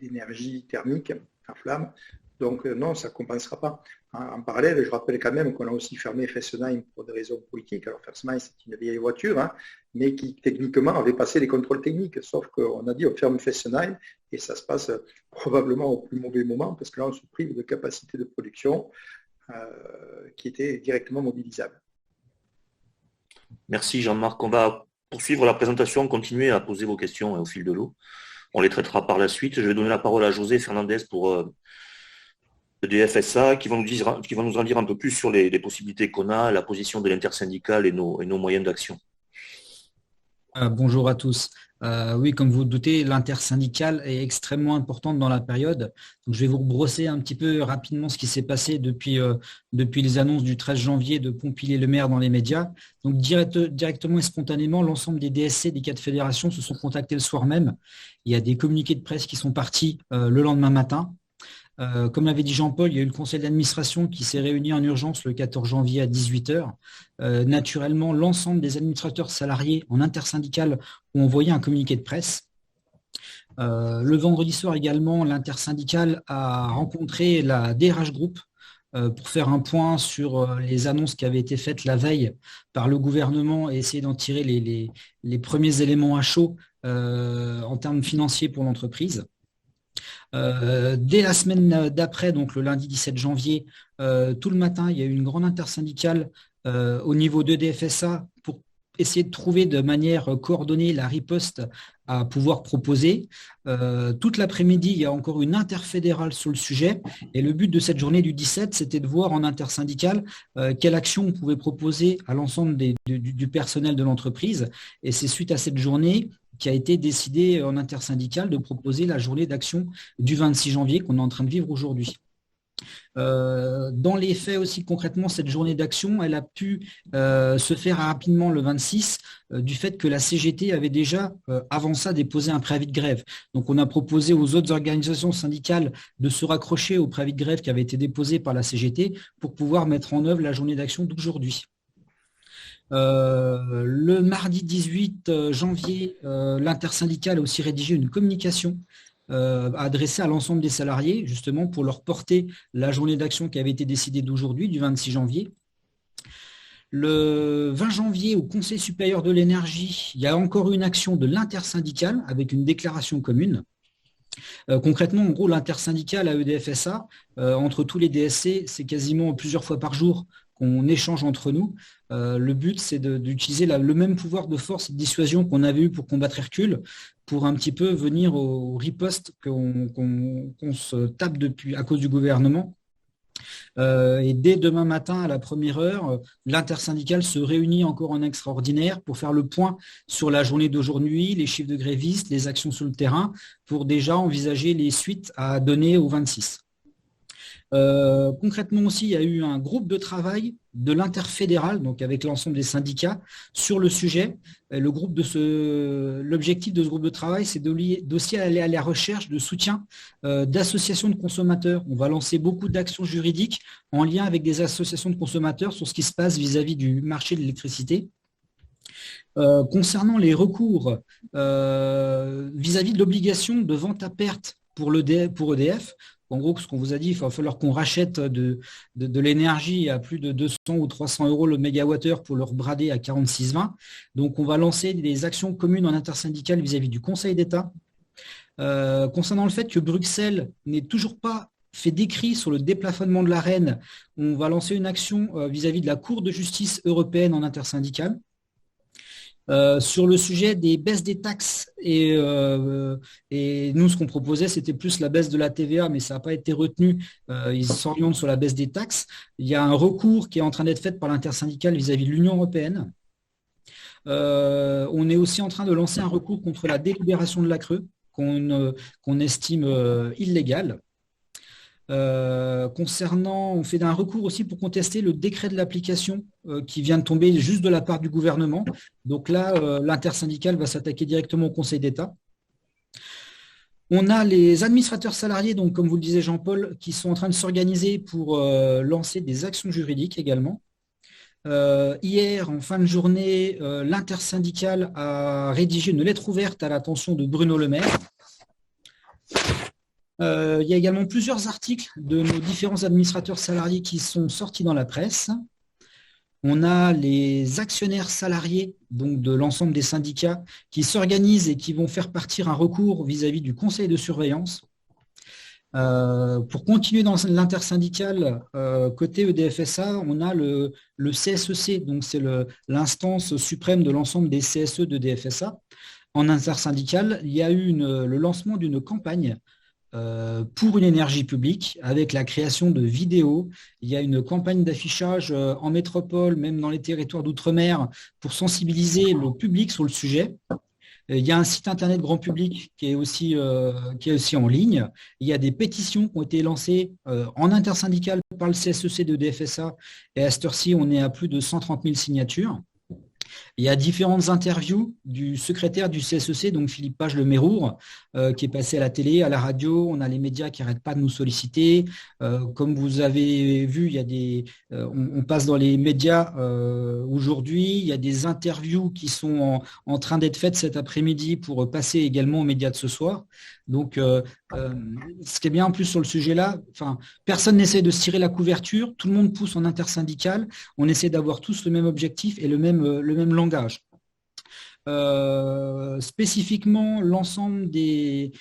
d'énergie thermique à flamme. Donc non, ça ne compensera pas. En parallèle, je rappelle quand même qu'on a aussi fermé Fessenheim pour des raisons politiques. Alors Fessenheim, c'est une vieille voiture, hein, mais qui techniquement avait passé les contrôles techniques. Sauf qu'on a dit on ferme Fessenheim et ça se passe probablement au plus mauvais moment parce que là, on se prive de capacité de production qui était directement mobilisable. Merci Jean-Marc. On va poursuivre la présentation, continuer à poser vos questions au fil de l'eau. On les traitera par la suite. Je vais donner la parole à José Fernandez pour EDF SA qui vont nous en dire un peu plus sur les possibilités qu'on a, la position de l'intersyndicale et nos moyens d'action. Bonjour à tous. Oui, comme vous le doutez, l'intersyndicale est extrêmement importante dans la période. Donc, je vais vous brosser un petit peu rapidement ce qui s'est passé depuis les annonces du 13 janvier de Pompili-Le-Maire dans les médias. Donc, directement et spontanément, l'ensemble des DSC des 4 fédérations se sont contactés le soir même. Il y a des communiqués de presse qui sont partis le lendemain matin. Comme l'avait dit Jean-Paul, il y a eu le conseil d'administration qui s'est réuni en urgence le 14 janvier à 18h. Naturellement, l'ensemble des administrateurs salariés en intersyndicale ont envoyé un communiqué de presse. Le vendredi soir également, l'intersyndicale a rencontré la DRH Group pour faire un point sur les annonces qui avaient été faites la veille par le gouvernement et essayer d'en tirer les premiers éléments à chaud en termes financiers pour l'entreprise. Dès la semaine d'après, donc le lundi 17 janvier, tout le matin, il y a eu une grande intersyndicale au niveau d'EDF SA pour essayer de trouver de manière coordonnée la riposte à pouvoir proposer. Toute l'après-midi, il y a encore une interfédérale sur le sujet et le but de cette journée du 17, c'était de voir en intersyndicale quelle action on pouvait proposer à l'ensemble du personnel de l'entreprise. Et c'est suite à cette journée qui a été décidé en intersyndicale de proposer la journée d'action du 26 janvier qu'on est en train de vivre aujourd'hui. Dans les faits aussi, concrètement, cette journée d'action, elle a pu se faire rapidement le 26 du fait que la CGT avait déjà, avant ça, déposé un préavis de grève. Donc, on a proposé aux autres organisations syndicales de se raccrocher au préavis de grève qui avait été déposé par la CGT pour pouvoir mettre en œuvre la journée d'action d'aujourd'hui. Le mardi 18 janvier, l'intersyndicale a aussi rédigé une communication adressée à l'ensemble des salariés, justement pour leur porter la journée d'action qui avait été décidée d'aujourd'hui, du 26 janvier. Le 20 janvier, au Conseil supérieur de l'énergie, il y a encore une action de l'intersyndicale avec une déclaration commune. Concrètement, en gros, l'intersyndicale à EDF-SA, entre tous les DSC, c'est quasiment plusieurs fois par jour qu'on échange entre nous. Le but, c'est d'utiliser le même pouvoir de force et de dissuasion qu'on avait eu pour combattre Hercule, pour un petit peu venir au riposte qu'on se tape depuis à cause du gouvernement. Et dès demain matin, à la première heure, l'intersyndicale se réunit encore en extraordinaire pour faire le point sur la journée d'aujourd'hui, les chiffres de grévistes, les actions sur le terrain, pour déjà envisager les suites à donner au 26. Concrètement aussi, il y a eu un groupe de travail de l'interfédéral, donc avec l'ensemble des syndicats, sur le sujet. L'objectif de ce groupe de travail, c'est d'aussi aller à la recherche de soutien d'associations de consommateurs. On va lancer beaucoup d'actions juridiques en lien avec des associations de consommateurs sur ce qui se passe vis-à-vis du marché de l'électricité. Concernant les recours vis-à-vis de l'obligation de vente à perte pour EDF, en gros, ce qu'on vous a dit, il va falloir qu'on rachète de l'énergie à plus de 200 ou 300 euros le mégawattheure pour le brader à 46,20. Donc, on va lancer des actions communes en intersyndicale vis-à-vis du Conseil d'État. Concernant le fait que Bruxelles n'ait toujours pas fait d'écrit sur le déplafonnement de l'Arenh, on va lancer une action vis-à-vis de la Cour de justice européenne en intersyndicale. Sur le sujet des baisses des taxes, et nous, ce qu'on proposait, c'était plus la baisse de la TVA, mais ça n'a pas été retenu. Ils s'orientent sur la baisse des taxes. Il y a un recours qui est en train d'être fait par l'intersyndicale vis-à-vis de l'Union européenne. On est aussi en train de lancer un recours contre la délibération de la CRE, qu'on estime illégale. On fait un recours aussi pour contester le décret de l'application qui vient de tomber juste de la part du gouvernement. Donc là, l'intersyndicale va s'attaquer directement au Conseil d'État. On a les administrateurs salariés, donc comme vous le disait Jean-Paul, qui sont en train de s'organiser pour lancer des actions juridiques également. Hier, en fin de journée, l'intersyndicale a rédigé une lettre ouverte à l'attention de Bruno Le Maire. Il y a également plusieurs articles de nos différents administrateurs salariés qui sont sortis dans la presse. On a les actionnaires salariés, donc de l'ensemble des syndicats, qui s'organisent et qui vont faire partir un recours vis-à-vis du conseil de surveillance. Pour continuer dans l'intersyndicale, côté EDF-SA, on a le CSEC, donc c'est l'instance suprême de l'ensemble des CSE d'EDF-SA. En intersyndicale, il y a eu le lancement d'une campagne pour une énergie publique avec la création de vidéos. Il y a une campagne d'affichage en métropole, même dans les territoires d'outre-mer, pour sensibiliser le public sur le sujet. Il y a un site internet grand public qui est aussi en ligne. Il y a des pétitions qui ont été lancées en intersyndicale par le CSEC de DFSA et à cette heure-ci, on est à plus de 130 000 signatures. Il y a différentes interviews du secrétaire du CSEC, donc Philippe Page Le Mérour, qui est passé à la télé, à la radio. On a les médias qui n'arrêtent pas de nous solliciter. Comme vous avez vu, il y a on passe dans les médias aujourd'hui. Il y a des interviews qui sont en train d'être faites cet après-midi pour passer également aux médias de ce soir. Donc, ce qui est bien en plus sur le sujet-là, personne n'essaie de se tirer la couverture, tout le monde pousse en intersyndicale, on essaie d'avoir tous le même objectif et le même langage. Spécifiquement, l'ensemble des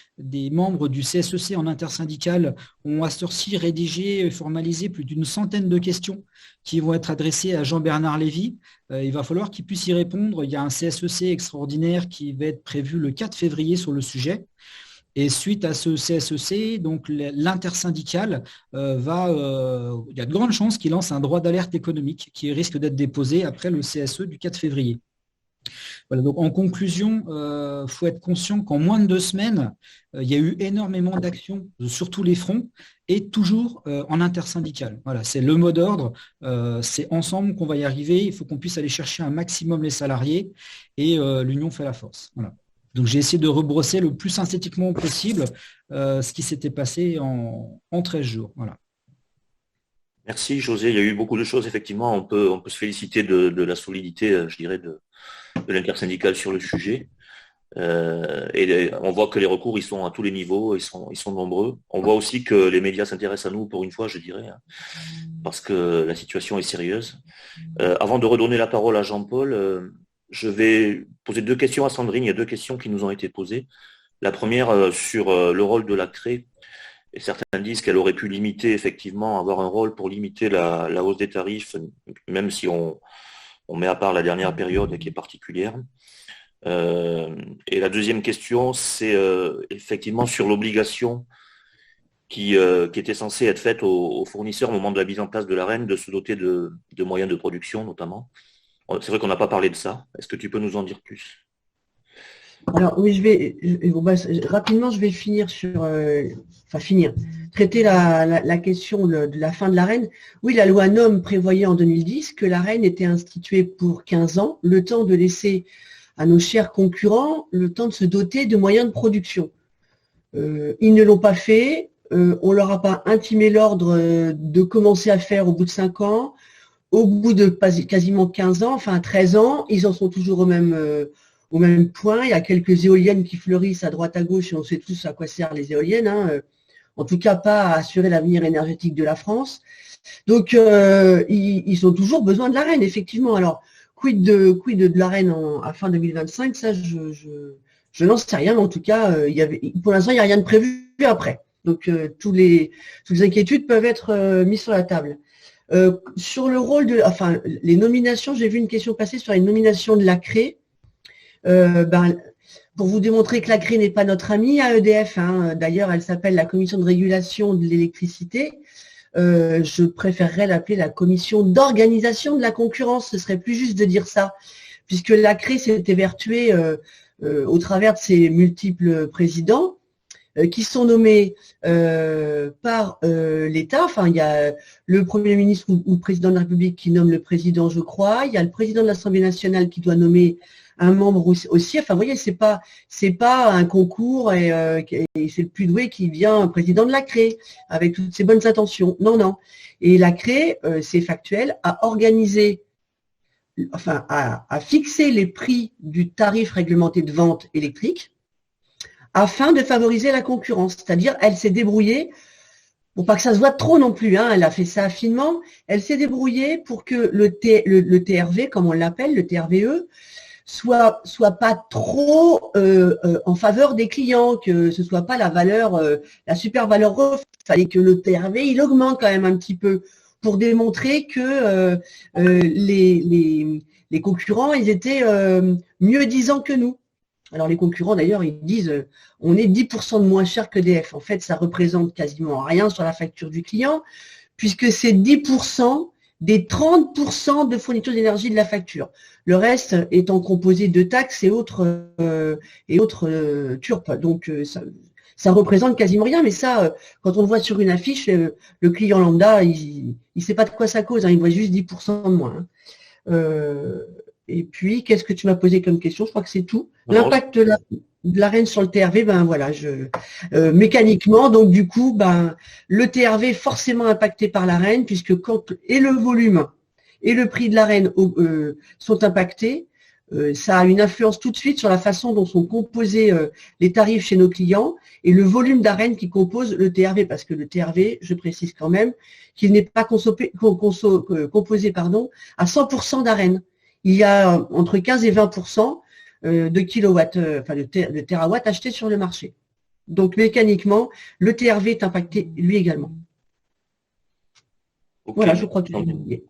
membres du CSEC en intersyndicale ont à ce heure-ci rédigé et formalisé plus d'une centaine de questions qui vont être adressées à Jean-Bernard Lévy. Il va falloir qu'il puisse y répondre. Il y a un CSEC extraordinaire qui va être prévu le 4 février sur le sujet. Et suite à ce CSEC, donc l'intersyndicale il y a de grandes chances qu'il lance un droit d'alerte économique qui risque d'être déposé après le CSE du 4 février. Voilà, donc en conclusion, faut être conscient qu'en moins de 2 semaines, il y a eu énormément d'actions sur tous les fronts et toujours en intersyndical. Voilà, c'est le mot d'ordre, c'est ensemble qu'on va y arriver, il faut qu'on puisse aller chercher un maximum les salariés et l'union fait la force. Voilà. Donc j'ai essayé de rebrosser le plus synthétiquement possible ce qui s'était passé en 13 jours. Voilà. Merci José, il y a eu beaucoup de choses, effectivement, on peut se féliciter de la solidité, je dirais, de l'intersyndicale sur le sujet. Et on voit que les recours, ils sont à tous les niveaux, ils sont nombreux. On voit aussi que les médias s'intéressent à nous pour une fois, je dirais, hein, parce que la situation est sérieuse. Avant de redonner la parole à Jean-Paul, je vais poser 2 questions à Sandrine. Il y a 2 questions qui nous ont été posées. La première sur le rôle de la CRE. Et certains disent qu'elle aurait pu limiter, effectivement, avoir un rôle pour limiter la hausse des tarifs, même si on met à part la dernière période qui est particulière. Et la deuxième question, c'est effectivement sur l'obligation qui était censée être faite aux fournisseurs au moment de la mise en place de l'AREN de se doter de moyens de production, notamment. C'est vrai qu'on n'a pas parlé de ça. Est-ce que tu peux nous en dire plus? Alors oui, rapidement, je vais finir traiter la question de la fin de l'AREN. Oui, la loi NOM prévoyait en 2010 que l'AREN était instituée pour 15 ans, le temps de laisser à nos chers concurrents le temps de se doter de moyens de production. Ils ne l'ont pas fait, on leur a pas intimé l'ordre de commencer à faire au bout de 5 ans, au bout de quasiment 15 ans, enfin 13 ans, ils en sont toujours au même point. Il y a quelques éoliennes qui fleurissent à droite à gauche et on sait tous à quoi servent les éoliennes, hein. En tout cas pas à assurer l'avenir énergétique de la France. Donc ils ont toujours besoin de l'AREN, effectivement. Alors, quid de l'AREN à fin 2025, ça je n'en sais rien, mais en tout cas, pour l'instant, il n'y a rien de prévu après. Donc toutes les inquiétudes peuvent être mises sur la table. Sur le rôle les nominations, j'ai vu une question passer sur les nominations de la CRE. Pour vous démontrer que la CRE n'est pas notre amie à EDF, hein, d'ailleurs elle s'appelle la Commission de régulation de l'électricité, je préférerais l'appeler la Commission d'organisation de la concurrence, ce serait plus juste de dire ça, puisque la CRE s'est évertuée au travers de ses multiples présidents, qui sont nommés par l'État. Enfin, il y a le Premier ministre ou le Président de la République qui nomme le Président, je crois. Il y a le Président de l'Assemblée nationale qui doit nommer un membre aussi. Enfin, vous voyez, c'est pas un concours et c'est le plus doué qui vient président de la CRE avec toutes ses bonnes intentions. Non. Et la CRE, c'est factuel, a organisé, a fixé les prix du tarif réglementé de vente électrique afin de favoriser la concurrence. C'est-à-dire, elle s'est débrouillée, pour pas que ça se voit trop non plus, hein, elle a fait ça finement, elle s'est débrouillée pour que le TRV, comme on l'appelle, le TRVE, soit pas trop en faveur des clients, que ce soit pas la super valeur ref. Il fallait que le TRV, il augmente quand même un petit peu pour démontrer que les concurrents, ils étaient mieux disants que nous. Alors les concurrents d'ailleurs, ils disent on est 10% de moins cher que DF. En fait, ça représente quasiment rien sur la facture du client, puisque c'est 10% des 30% de fourniture d'énergie de la facture. Le reste étant composé de taxes et autres turpes. Donc ça représente quasiment rien, mais ça, quand on le voit sur une affiche, le client lambda, il ne sait pas de quoi ça cause, hein, il voit juste 10% de moins. Et puis, qu'est-ce que tu m'as posé comme question? Je crois que c'est tout. L'impact de l'AREN sur le TRV, mécaniquement, donc du coup, le TRV est forcément impacté par l'AREN, puisque quand et le volume et le prix de l'AREN sont impactés, ça a une influence tout de suite sur la façon dont sont composés les tarifs chez nos clients et le volume d'AREN qui compose le TRV, parce que le TRV, je précise quand même, qu'il n'est pas composé à 100% d'AREN. Il y a entre 15 et 20% de kilowatts, de terawatts achetés sur le marché. Donc mécaniquement, le TRV est impacté lui également. Okay. Voilà, je crois que j'ai oublié.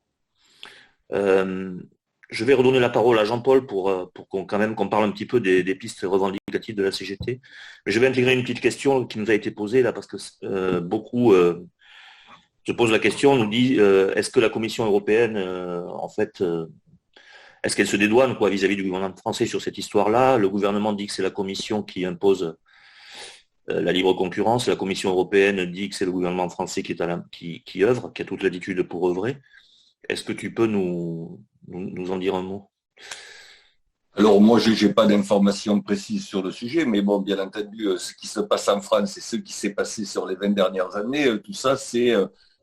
Je vais redonner la parole à Jean-Paul pour qu'on parle un petit peu des pistes revendicatives de la CGT. Mais je vais intégrer une petite question qui nous a été posée là, parce que beaucoup se posent la question, nous dit est-ce que la Commission européenne est-ce qu'elle se dédouane quoi, vis-à-vis du gouvernement français sur cette histoire-là? Le gouvernement dit que c'est la Commission qui impose la libre concurrence. La Commission européenne dit que c'est le gouvernement français qui œuvre, qui a toute l'attitude pour œuvrer. Est-ce que tu peux nous en dire un mot? Alors moi, je n'ai pas d'informations précises sur le sujet, mais bon, bien entendu, ce qui se passe en France et ce qui s'est passé sur les 20 dernières années, tout ça, c'est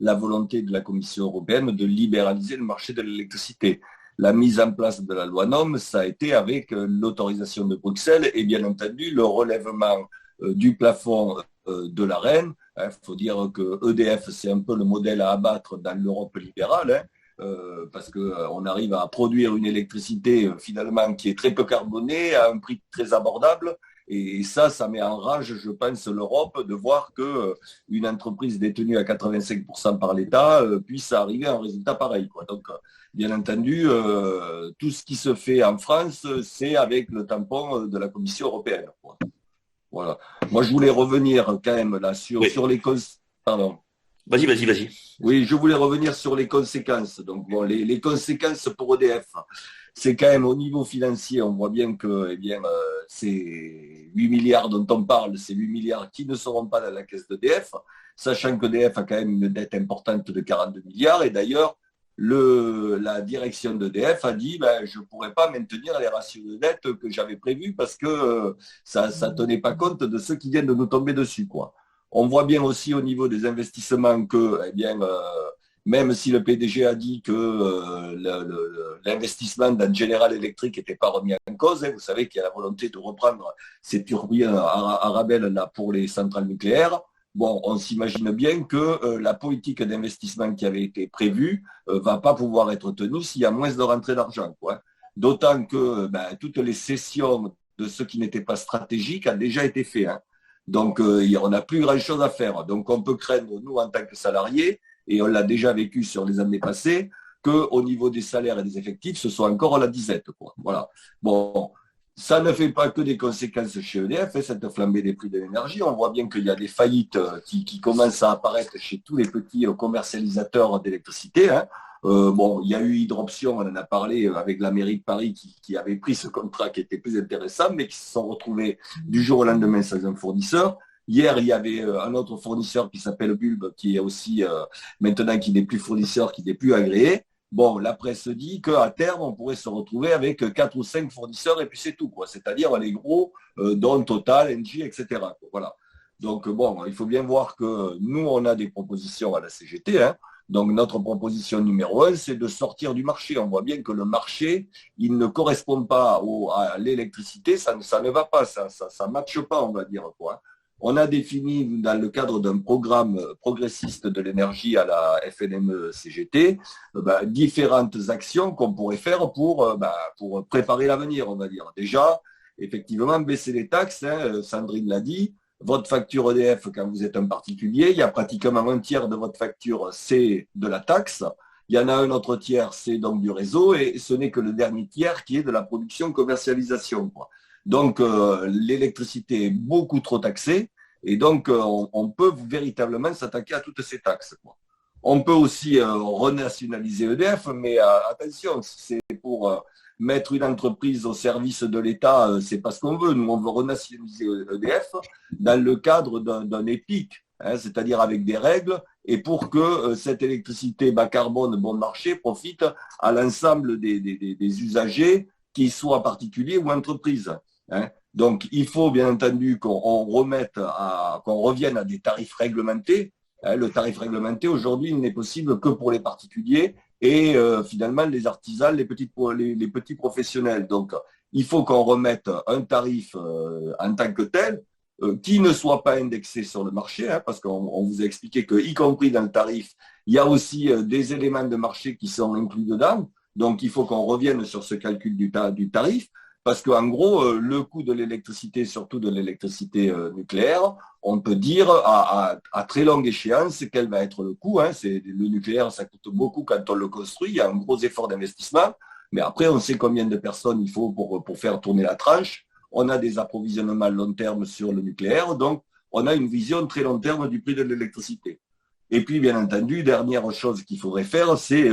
la volonté de la Commission européenne de libéraliser le marché de l'électricité. La mise en place de la loi NOM, ça a été avec l'autorisation de Bruxelles et bien entendu le relèvement du plafond de l'Arenh. Il faut dire que EDF, c'est un peu le modèle à abattre dans l'Europe libérale, parce qu'on arrive à produire une électricité finalement qui est très peu carbonée à un prix très abordable. Et ça met en rage, je pense, l'Europe de voir qu'une entreprise détenue à 85% par l'État puisse arriver à un résultat pareil, quoi. Donc, bien entendu, tout ce qui se fait en France, c'est avec le tampon de la Commission européenne, quoi. Voilà. Moi, je voulais revenir quand même là sur les causes. Pardon. Vas-y. Oui, je voulais revenir sur les conséquences. Donc, bon, les conséquences pour EDF, c'est quand même au niveau financier, on voit bien que ces 8 milliards dont on parle, ces 8 milliards qui ne seront pas dans la caisse d'EDF, sachant qu'EDF a quand même une dette importante de 42 milliards. Et d'ailleurs, la direction d'EDF a dit je ne pourrais pas maintenir les ratios de dette que j'avais prévus parce que ça ne tenait pas compte de ceux qui viennent de nous tomber dessus, quoi. On voit bien aussi au niveau des investissements que, même si le PDG a dit que l'investissement dans General Electric n'était pas remis en cause, vous savez qu'il y a la volonté de reprendre ces turbines Arabelle là pour les centrales nucléaires. Bon, on s'imagine bien que la politique d'investissement qui avait été prévue va pas pouvoir être tenue s'il y a moins de rentrée d'argent, quoi. D'autant que toutes les cessions de ce qui n'était pas stratégique a déjà été fait, hein. Donc, on n'a plus grand-chose à faire. Donc, on peut craindre, nous, en tant que salariés, et on l'a déjà vécu sur les années passées, qu'au niveau des salaires et des effectifs, ce soit encore la disette, quoi. Voilà. Bon, ça ne fait pas que des conséquences chez EDF, cette flambée des prix de l'énergie. On voit bien qu'il y a des faillites qui commencent à apparaître chez tous les petits commercialisateurs d'électricité, hein. Il y a eu Hydroption, on en a parlé avec la mairie de Paris qui avait pris ce contrat qui était plus intéressant, mais qui se sont retrouvés du jour au lendemain sans un fournisseur. Hier, il y avait un autre fournisseur qui s'appelle Bulb, qui est aussi maintenant qui n'est plus fournisseur, qui n'est plus agréé. Bon, la presse dit qu'à terme, on pourrait se retrouver avec 4 ou 5 fournisseurs et puis c'est tout, quoi. C'est-à-dire les gros, dont Total, Engie, etc. Voilà. Donc il faut bien voir que nous, on a des propositions à la CGT, hein. Donc notre proposition numéro 1, c'est de sortir du marché. On voit bien que le marché, il ne correspond pas à l'électricité, ça ne va pas, ça ne matche pas, on va dire, quoi. On a défini dans le cadre d'un programme progressiste de l'énergie à la FNME-CGT différentes actions qu'on pourrait faire pour préparer l'avenir, on va dire. Déjà, effectivement, baisser les taxes, hein, Sandrine l'a dit. Votre facture EDF, quand vous êtes un particulier, il y a pratiquement un tiers de votre facture, c'est de la taxe. Il y en a un autre tiers, c'est donc du réseau, et ce n'est que le dernier tiers qui est de la production-commercialisation, quoi. Donc, l'électricité est beaucoup trop taxée, et donc on peut véritablement s'attaquer à toutes ces taxes, quoi. On peut aussi renationaliser EDF, mais attention, si c'est pour mettre une entreprise au service de l'État, c'est pas ce qu'on veut. Nous, on veut renationaliser EDF dans le cadre d'un EPIC, hein, c'est-à-dire avec des règles, et pour que cette électricité bas carbone bon marché profite à l'ensemble des usagers, qu'ils soient particuliers ou entreprises, hein. Donc, il faut bien entendu qu'on revienne à des tarifs réglementés. Le tarif réglementé, aujourd'hui, il n'est possible que pour les particuliers et finalement les artisans, les petits professionnels. Donc, il faut qu'on remette un tarif en tant que tel qui ne soit pas indexé sur le marché, hein, parce qu'on vous a expliqué que, y compris dans le tarif, il y a aussi des éléments de marché qui sont inclus dedans. Donc, il faut qu'on revienne sur ce calcul du tarif. Parce qu'en gros, le coût de l'électricité, surtout de l'électricité nucléaire, on peut dire à très longue échéance quel va être le coût, hein. Le nucléaire, ça coûte beaucoup quand on le construit, il y a un gros effort d'investissement, mais après, on sait combien de personnes il faut pour faire tourner la tranche. On a des approvisionnements long terme sur le nucléaire, donc on a une vision très long terme du prix de l'électricité. Et puis, bien entendu, dernière chose qu'il faudrait faire, c'est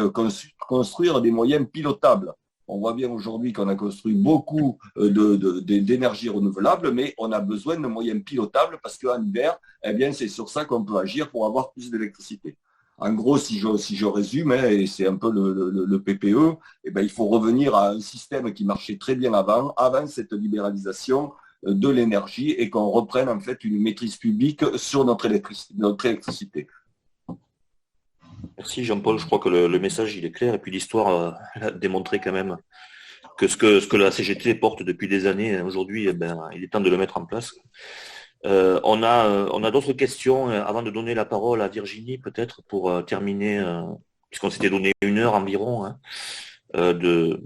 construire des moyens pilotables. On voit bien aujourd'hui qu'on a construit beaucoup d'énergie renouvelable, mais on a besoin de moyens pilotables parce qu'en hiver, eh bien, c'est sur ça qu'on peut agir pour avoir plus d'électricité. En gros, si je résume, hein, et c'est un peu le PPE, eh bien, il faut revenir à un système qui marchait très bien avant cette libéralisation de l'énergie et qu'on reprenne en fait une maîtrise publique sur notre électricité. Merci Jean-Paul, je crois que le message il est clair et puis l'histoire a démontré quand même que ce que la CGT porte depuis des années, aujourd'hui, eh ben, il est temps de le mettre en place. On a d'autres questions avant de donner la parole à Virginie, peut-être pour terminer, puisqu'on s'était donné 1 heure environ hein, de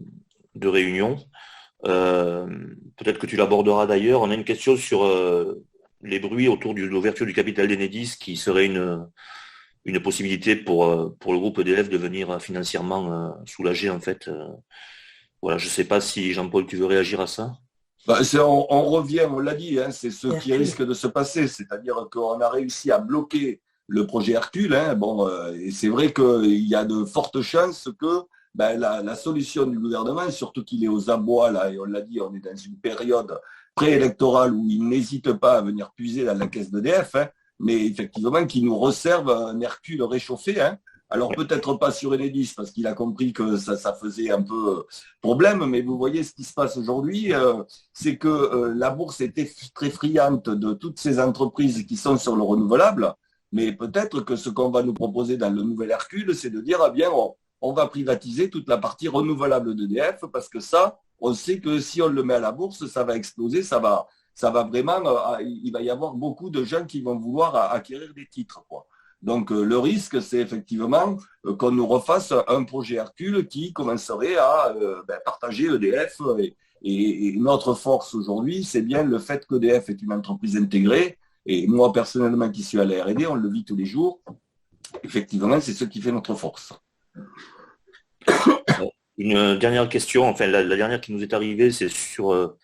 réunion. Peut-être que tu l'aborderas d'ailleurs. On a une question sur les bruits autour de l'ouverture du capital d'Enedis qui serait une possibilité pour le groupe EDF de venir financièrement soulager en fait. Voilà, je ne sais pas si Jean-Paul, tu veux réagir à ça. On revient, on l'a dit, hein, c'est ce qui risque de se passer, c'est-à-dire qu'on a réussi à bloquer le projet Hercule. Hein, et c'est vrai qu'il y a de fortes chances que la solution du gouvernement, surtout qu'il est aux abois, là, et on l'a dit, on est dans une période préélectorale où il n'hésite pas à venir puiser dans la caisse d'EDF, hein, mais effectivement qu'il nous réserve un Hercule réchauffé. Hein. Alors peut-être pas sur Enedis parce qu'il a compris que ça faisait un peu problème, mais vous voyez ce qui se passe aujourd'hui, c'est que la bourse était très friande de toutes ces entreprises qui sont sur le renouvelable, mais peut-être que ce qu'on va nous proposer dans le nouvel Hercule, c'est de dire, bien, on va privatiser toute la partie renouvelable d'EDF parce que ça, on sait que si on le met à la bourse, ça va exploser, ça va vraiment, il va y avoir beaucoup de gens qui vont vouloir acquérir des titres, quoi. Donc le risque, c'est effectivement qu'on nous refasse un projet Hercule qui commencerait à partager EDF. Et notre force aujourd'hui, c'est bien le fait qu'EDF est une entreprise intégrée. Et moi, personnellement, qui suis à la R&D, on le vit tous les jours. Effectivement, c'est ce qui fait notre force. Une dernière question, enfin la dernière qui nous est arrivée, c'est sur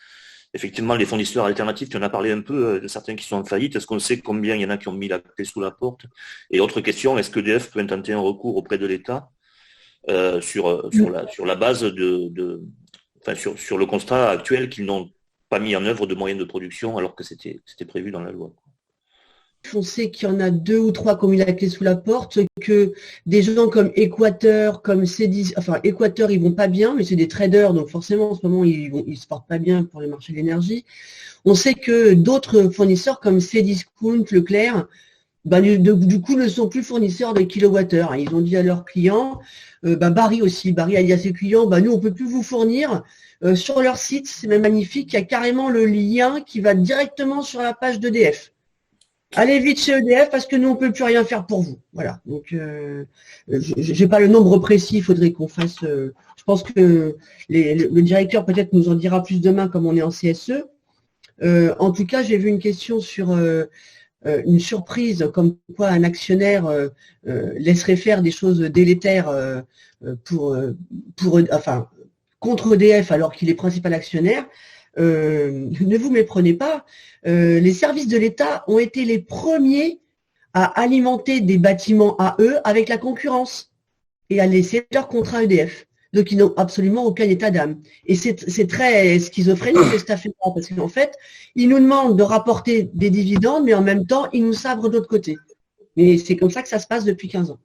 effectivement les fournisseurs alternatifs. Tu en as parlé un peu de certains qui sont en faillite. Est-ce qu'on sait combien il y en a qui ont mis la clé sous la porte? Et autre question, est-ce que EDF peut intenter un recours auprès de l'État sur la base sur le constat actuel qu'ils n'ont pas mis en œuvre de moyens de production alors que c'était prévu dans la loi? On sait qu'il y en a 2 ou 3 qui ont mis la clé sous la porte, que des gens comme Équateur, comme Cedis, enfin Équateur, ils vont pas bien, mais c'est des traders, donc forcément en ce moment ils se portent pas bien pour les marchés de l'énergie. On sait que d'autres fournisseurs comme Cdiscount, Leclerc, du coup ne sont plus fournisseurs de kilowattheures. Ils ont dit à leurs clients, Barry aussi, Barry a dit à ses clients, nous on peut plus vous fournir. Sur leur site, c'est même magnifique, il y a carrément le lien qui va directement sur la page d'EDF. Allez vite chez EDF parce que nous, on ne peut plus rien faire pour vous. Voilà. Donc, je n'ai pas le nombre précis, il faudrait qu'on fasse. Je pense que le directeur peut-être nous en dira plus demain comme on est en CSE. En tout cas, j'ai vu une question sur une surprise, comme quoi un actionnaire laisserait faire des choses délétères contre EDF alors qu'il est principal actionnaire. Ne vous méprenez pas, les services de l'État ont été les premiers à alimenter des bâtiments à eux avec la concurrence et à laisser leur contrat EDF. Donc, ils n'ont absolument aucun état d'âme. Et c'est très schizophrénique cette affaire-là, parce qu'en fait, ils nous demandent de rapporter des dividendes, mais en même temps, ils nous sabrent de l'autre côté. Mais c'est comme ça que ça se passe depuis 15 ans.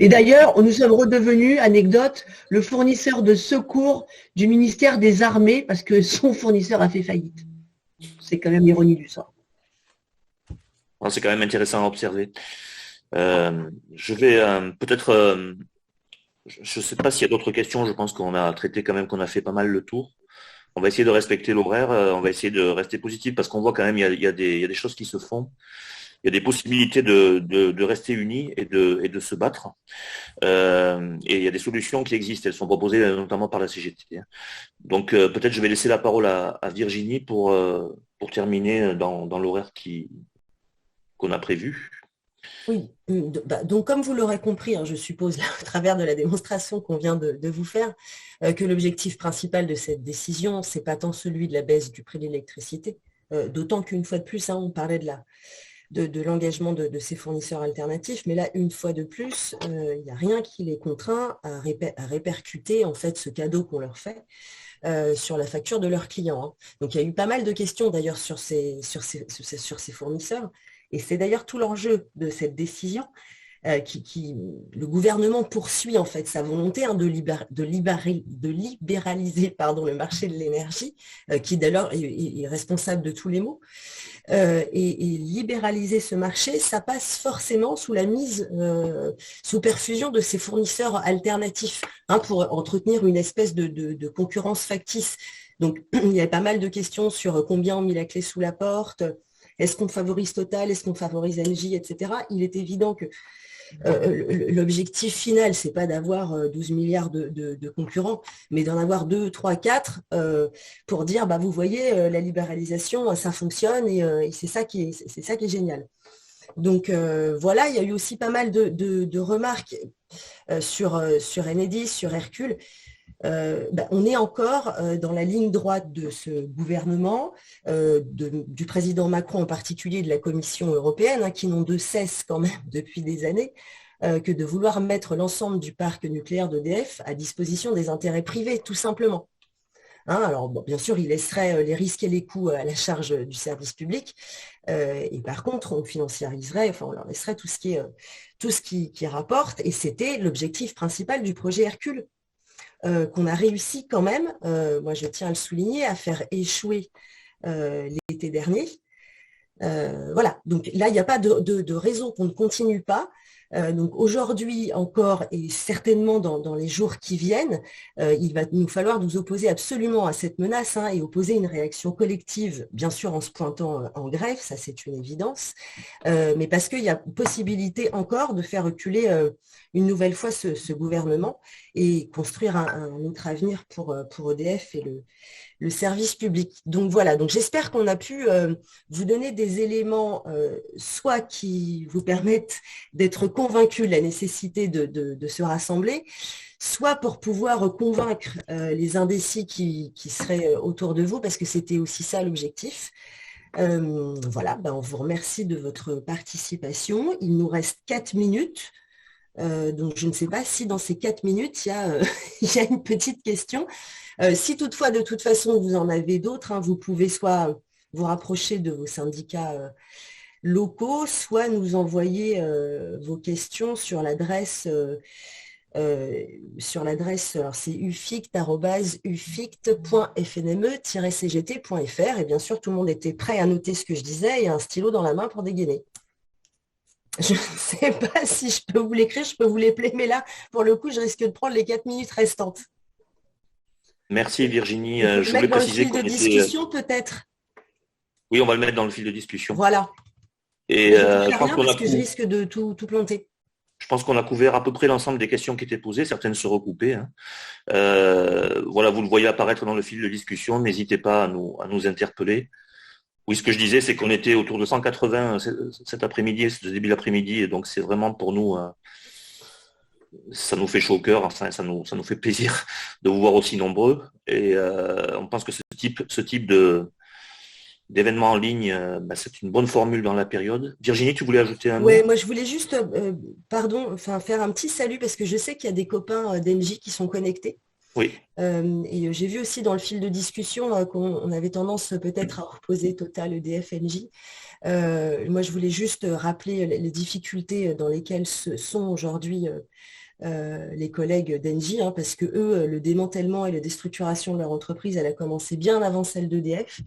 Et d'ailleurs, nous sommes redevenus, anecdote, le fournisseur de secours du ministère des Armées parce que son fournisseur a fait faillite. C'est quand même l'ironie du sort. C'est quand même intéressant à observer. Je vais peut-être, je ne sais pas s'il y a d'autres questions, je pense qu'on a traité quand même, qu'on a fait pas mal le tour. On va essayer de respecter l'horaire, on va essayer de rester positif parce qu'on voit quand même il y a des choses qui se font. Il y a des possibilités de rester unis et de se battre. Et il y a des solutions qui existent. Elles sont proposées notamment par la CGT. Donc peut-être je vais laisser la parole à Virginie pour terminer dans l'horaire qu'on a prévu. Oui, donc comme vous l'aurez compris, je suppose, là, à travers de la démonstration qu'on vient de vous faire, que l'objectif principal de cette décision, c'est pas tant celui de la baisse du prix de l'électricité, d'autant qu'une fois de plus, on parlait de de l'engagement de ces fournisseurs alternatifs. Mais là, une fois de plus, il n'y a rien qui les contraint à répercuter en fait ce cadeau qu'on leur fait sur la facture de leurs clients. Hein. Donc, il y a eu pas mal de questions d'ailleurs sur ces fournisseurs. Et c'est d'ailleurs tout l'enjeu de cette décision. Le gouvernement poursuit en fait sa volonté de libéraliser le marché de l'énergie, qui d'ailleurs est responsable de tous les maux. Et libéraliser ce marché, ça passe forcément sous la mise sous perfusion de ces fournisseurs alternatifs, hein, pour entretenir une espèce de concurrence factice. Donc, il y avait pas mal de questions sur combien ont mis la clé sous la porte, est-ce qu'on favorise Total, est-ce qu'on favorise Engie, etc. Il est évident que l'objectif final, c'est pas d'avoir 12 milliards de concurrents, mais d'en avoir 2, 3, 4 pour dire, bah, vous voyez, la libéralisation, ça fonctionne et c'est ça qui est génial. Donc voilà, il y a eu aussi pas mal de remarques sur Enedis, sur Hercule. On est encore dans la ligne droite de ce gouvernement, du président Macron en particulier, de la Commission européenne, hein, qui n'ont de cesse quand même depuis des années que de vouloir mettre l'ensemble du parc nucléaire d'EDF à disposition des intérêts privés, tout simplement. Hein, alors, bon, bien sûr, il laisserait les risques et les coûts à la charge du service public, et par contre, on financiariserait, enfin, on leur laisserait tout ce qui rapporte, et c'était l'objectif principal du projet Hercule. Qu'on a réussi quand même, moi je tiens à le souligner, à faire échouer l'été dernier. Voilà, donc là, il n'y a pas de raison qu'on ne continue pas. Donc aujourd'hui encore, et certainement dans les jours qui viennent, il va nous falloir nous opposer absolument à cette menace, hein, et opposer une réaction collective, bien sûr en se pointant en grève, ça c'est une évidence, mais parce qu'il y a possibilité encore de faire reculer une nouvelle fois ce gouvernement et construire un autre avenir pour EDF et le service public. Donc voilà, donc j'espère qu'on a pu vous donner des éléments soit qui vous permettent d'être convaincus de la nécessité de se rassembler, soit pour pouvoir convaincre les indécis qui seraient autour de vous, parce que c'était aussi ça l'objectif. Voilà, on vous remercie de votre participation. Il nous reste 4 minutes. Donc, je ne sais pas si dans ces 4 minutes, il y a une petite question. Si toutefois, de toute façon, vous en avez d'autres, hein, vous pouvez soit vous rapprocher de vos syndicats locaux, soit nous envoyer vos questions sur l'adresse, alors c'est ufict@ufict.fnme-cgt.fr, et bien sûr, tout le monde était prêt à noter ce que je disais et un stylo dans la main pour dégainer. Je ne sais pas si je peux vous l'écrire, je peux vous l'épeler, mais là, pour le coup, je risque de prendre les 4 minutes restantes. Merci Virginie. Je voulais préciser qu'on était... discussion peut-être. Oui, on va le mettre dans le fil de discussion. Voilà. Et je pense qu'on je risque de tout planter. Je pense qu'on a couvert à peu près l'ensemble des questions qui étaient posées, certaines se recoupaient. Hein. Voilà, vous le voyez apparaître dans le fil de discussion, n'hésitez pas à nous interpeller. Oui, ce que je disais, c'est qu'on était autour de 180 cet après-midi, ce début d'après-midi, et donc c'est vraiment pour nous, ça nous fait chaud au cœur, enfin, ça nous fait plaisir de vous voir aussi nombreux. Et on pense que ce type d'événements en ligne, c'est une bonne formule dans la période. Virginie, tu voulais ajouter un mot ? Oui, moi je voulais juste, faire un petit salut, parce que je sais qu'il y a des copains d'Engie qui sont connectés. Oui. Et j'ai vu aussi dans le fil de discussion qu'on avait tendance peut-être à opposer Total, EDF, Engie. Moi, je voulais juste rappeler les difficultés dans lesquelles sont aujourd'hui les collègues d'Engie, hein, parce que eux, le démantèlement et la déstructuration de leur entreprise, elle a commencé bien avant celle d'EDF.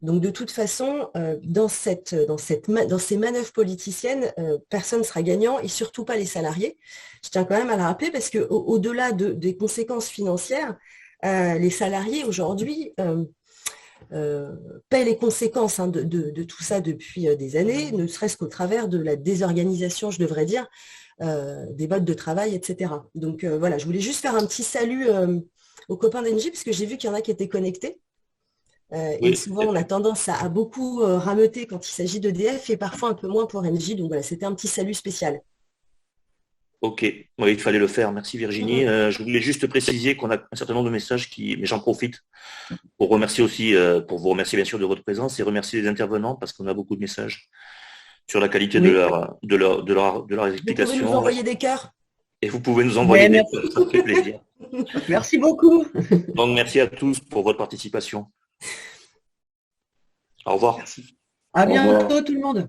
Donc, de toute façon, dans ces manœuvres politiciennes, personne ne sera gagnant, et surtout pas les salariés. Je tiens quand même à le rappeler, parce qu'au-delà des conséquences financières, les salariés aujourd'hui paient les conséquences, hein, de tout ça depuis des années, ne serait-ce qu'au travers de la désorganisation, je devrais dire, des modes de travail, etc. Donc voilà, je voulais juste faire un petit salut aux copains d'Engie, parce que j'ai vu qu'il y en a qui étaient connectés. Oui. Et souvent, on a tendance à beaucoup rameuter quand il s'agit d'EDF, et parfois un peu moins pour Engie. Donc voilà, c'était un petit salut spécial. Ok, oui, il fallait le faire. Merci Virginie. Je voulais juste préciser qu'on a un certain nombre de messages mais j'en profite pour remercier aussi, pour vous remercier bien sûr de votre présence et remercier les intervenants parce qu'on a beaucoup de messages sur la qualité de leur Vous pouvez nous explication. envoyer des cœurs. Et vous pouvez nous envoyer des cœurs, ça me fait plaisir. Merci beaucoup. Donc merci à tous pour votre participation. Au revoir. Merci. À Au revoir. bientôt tout le monde.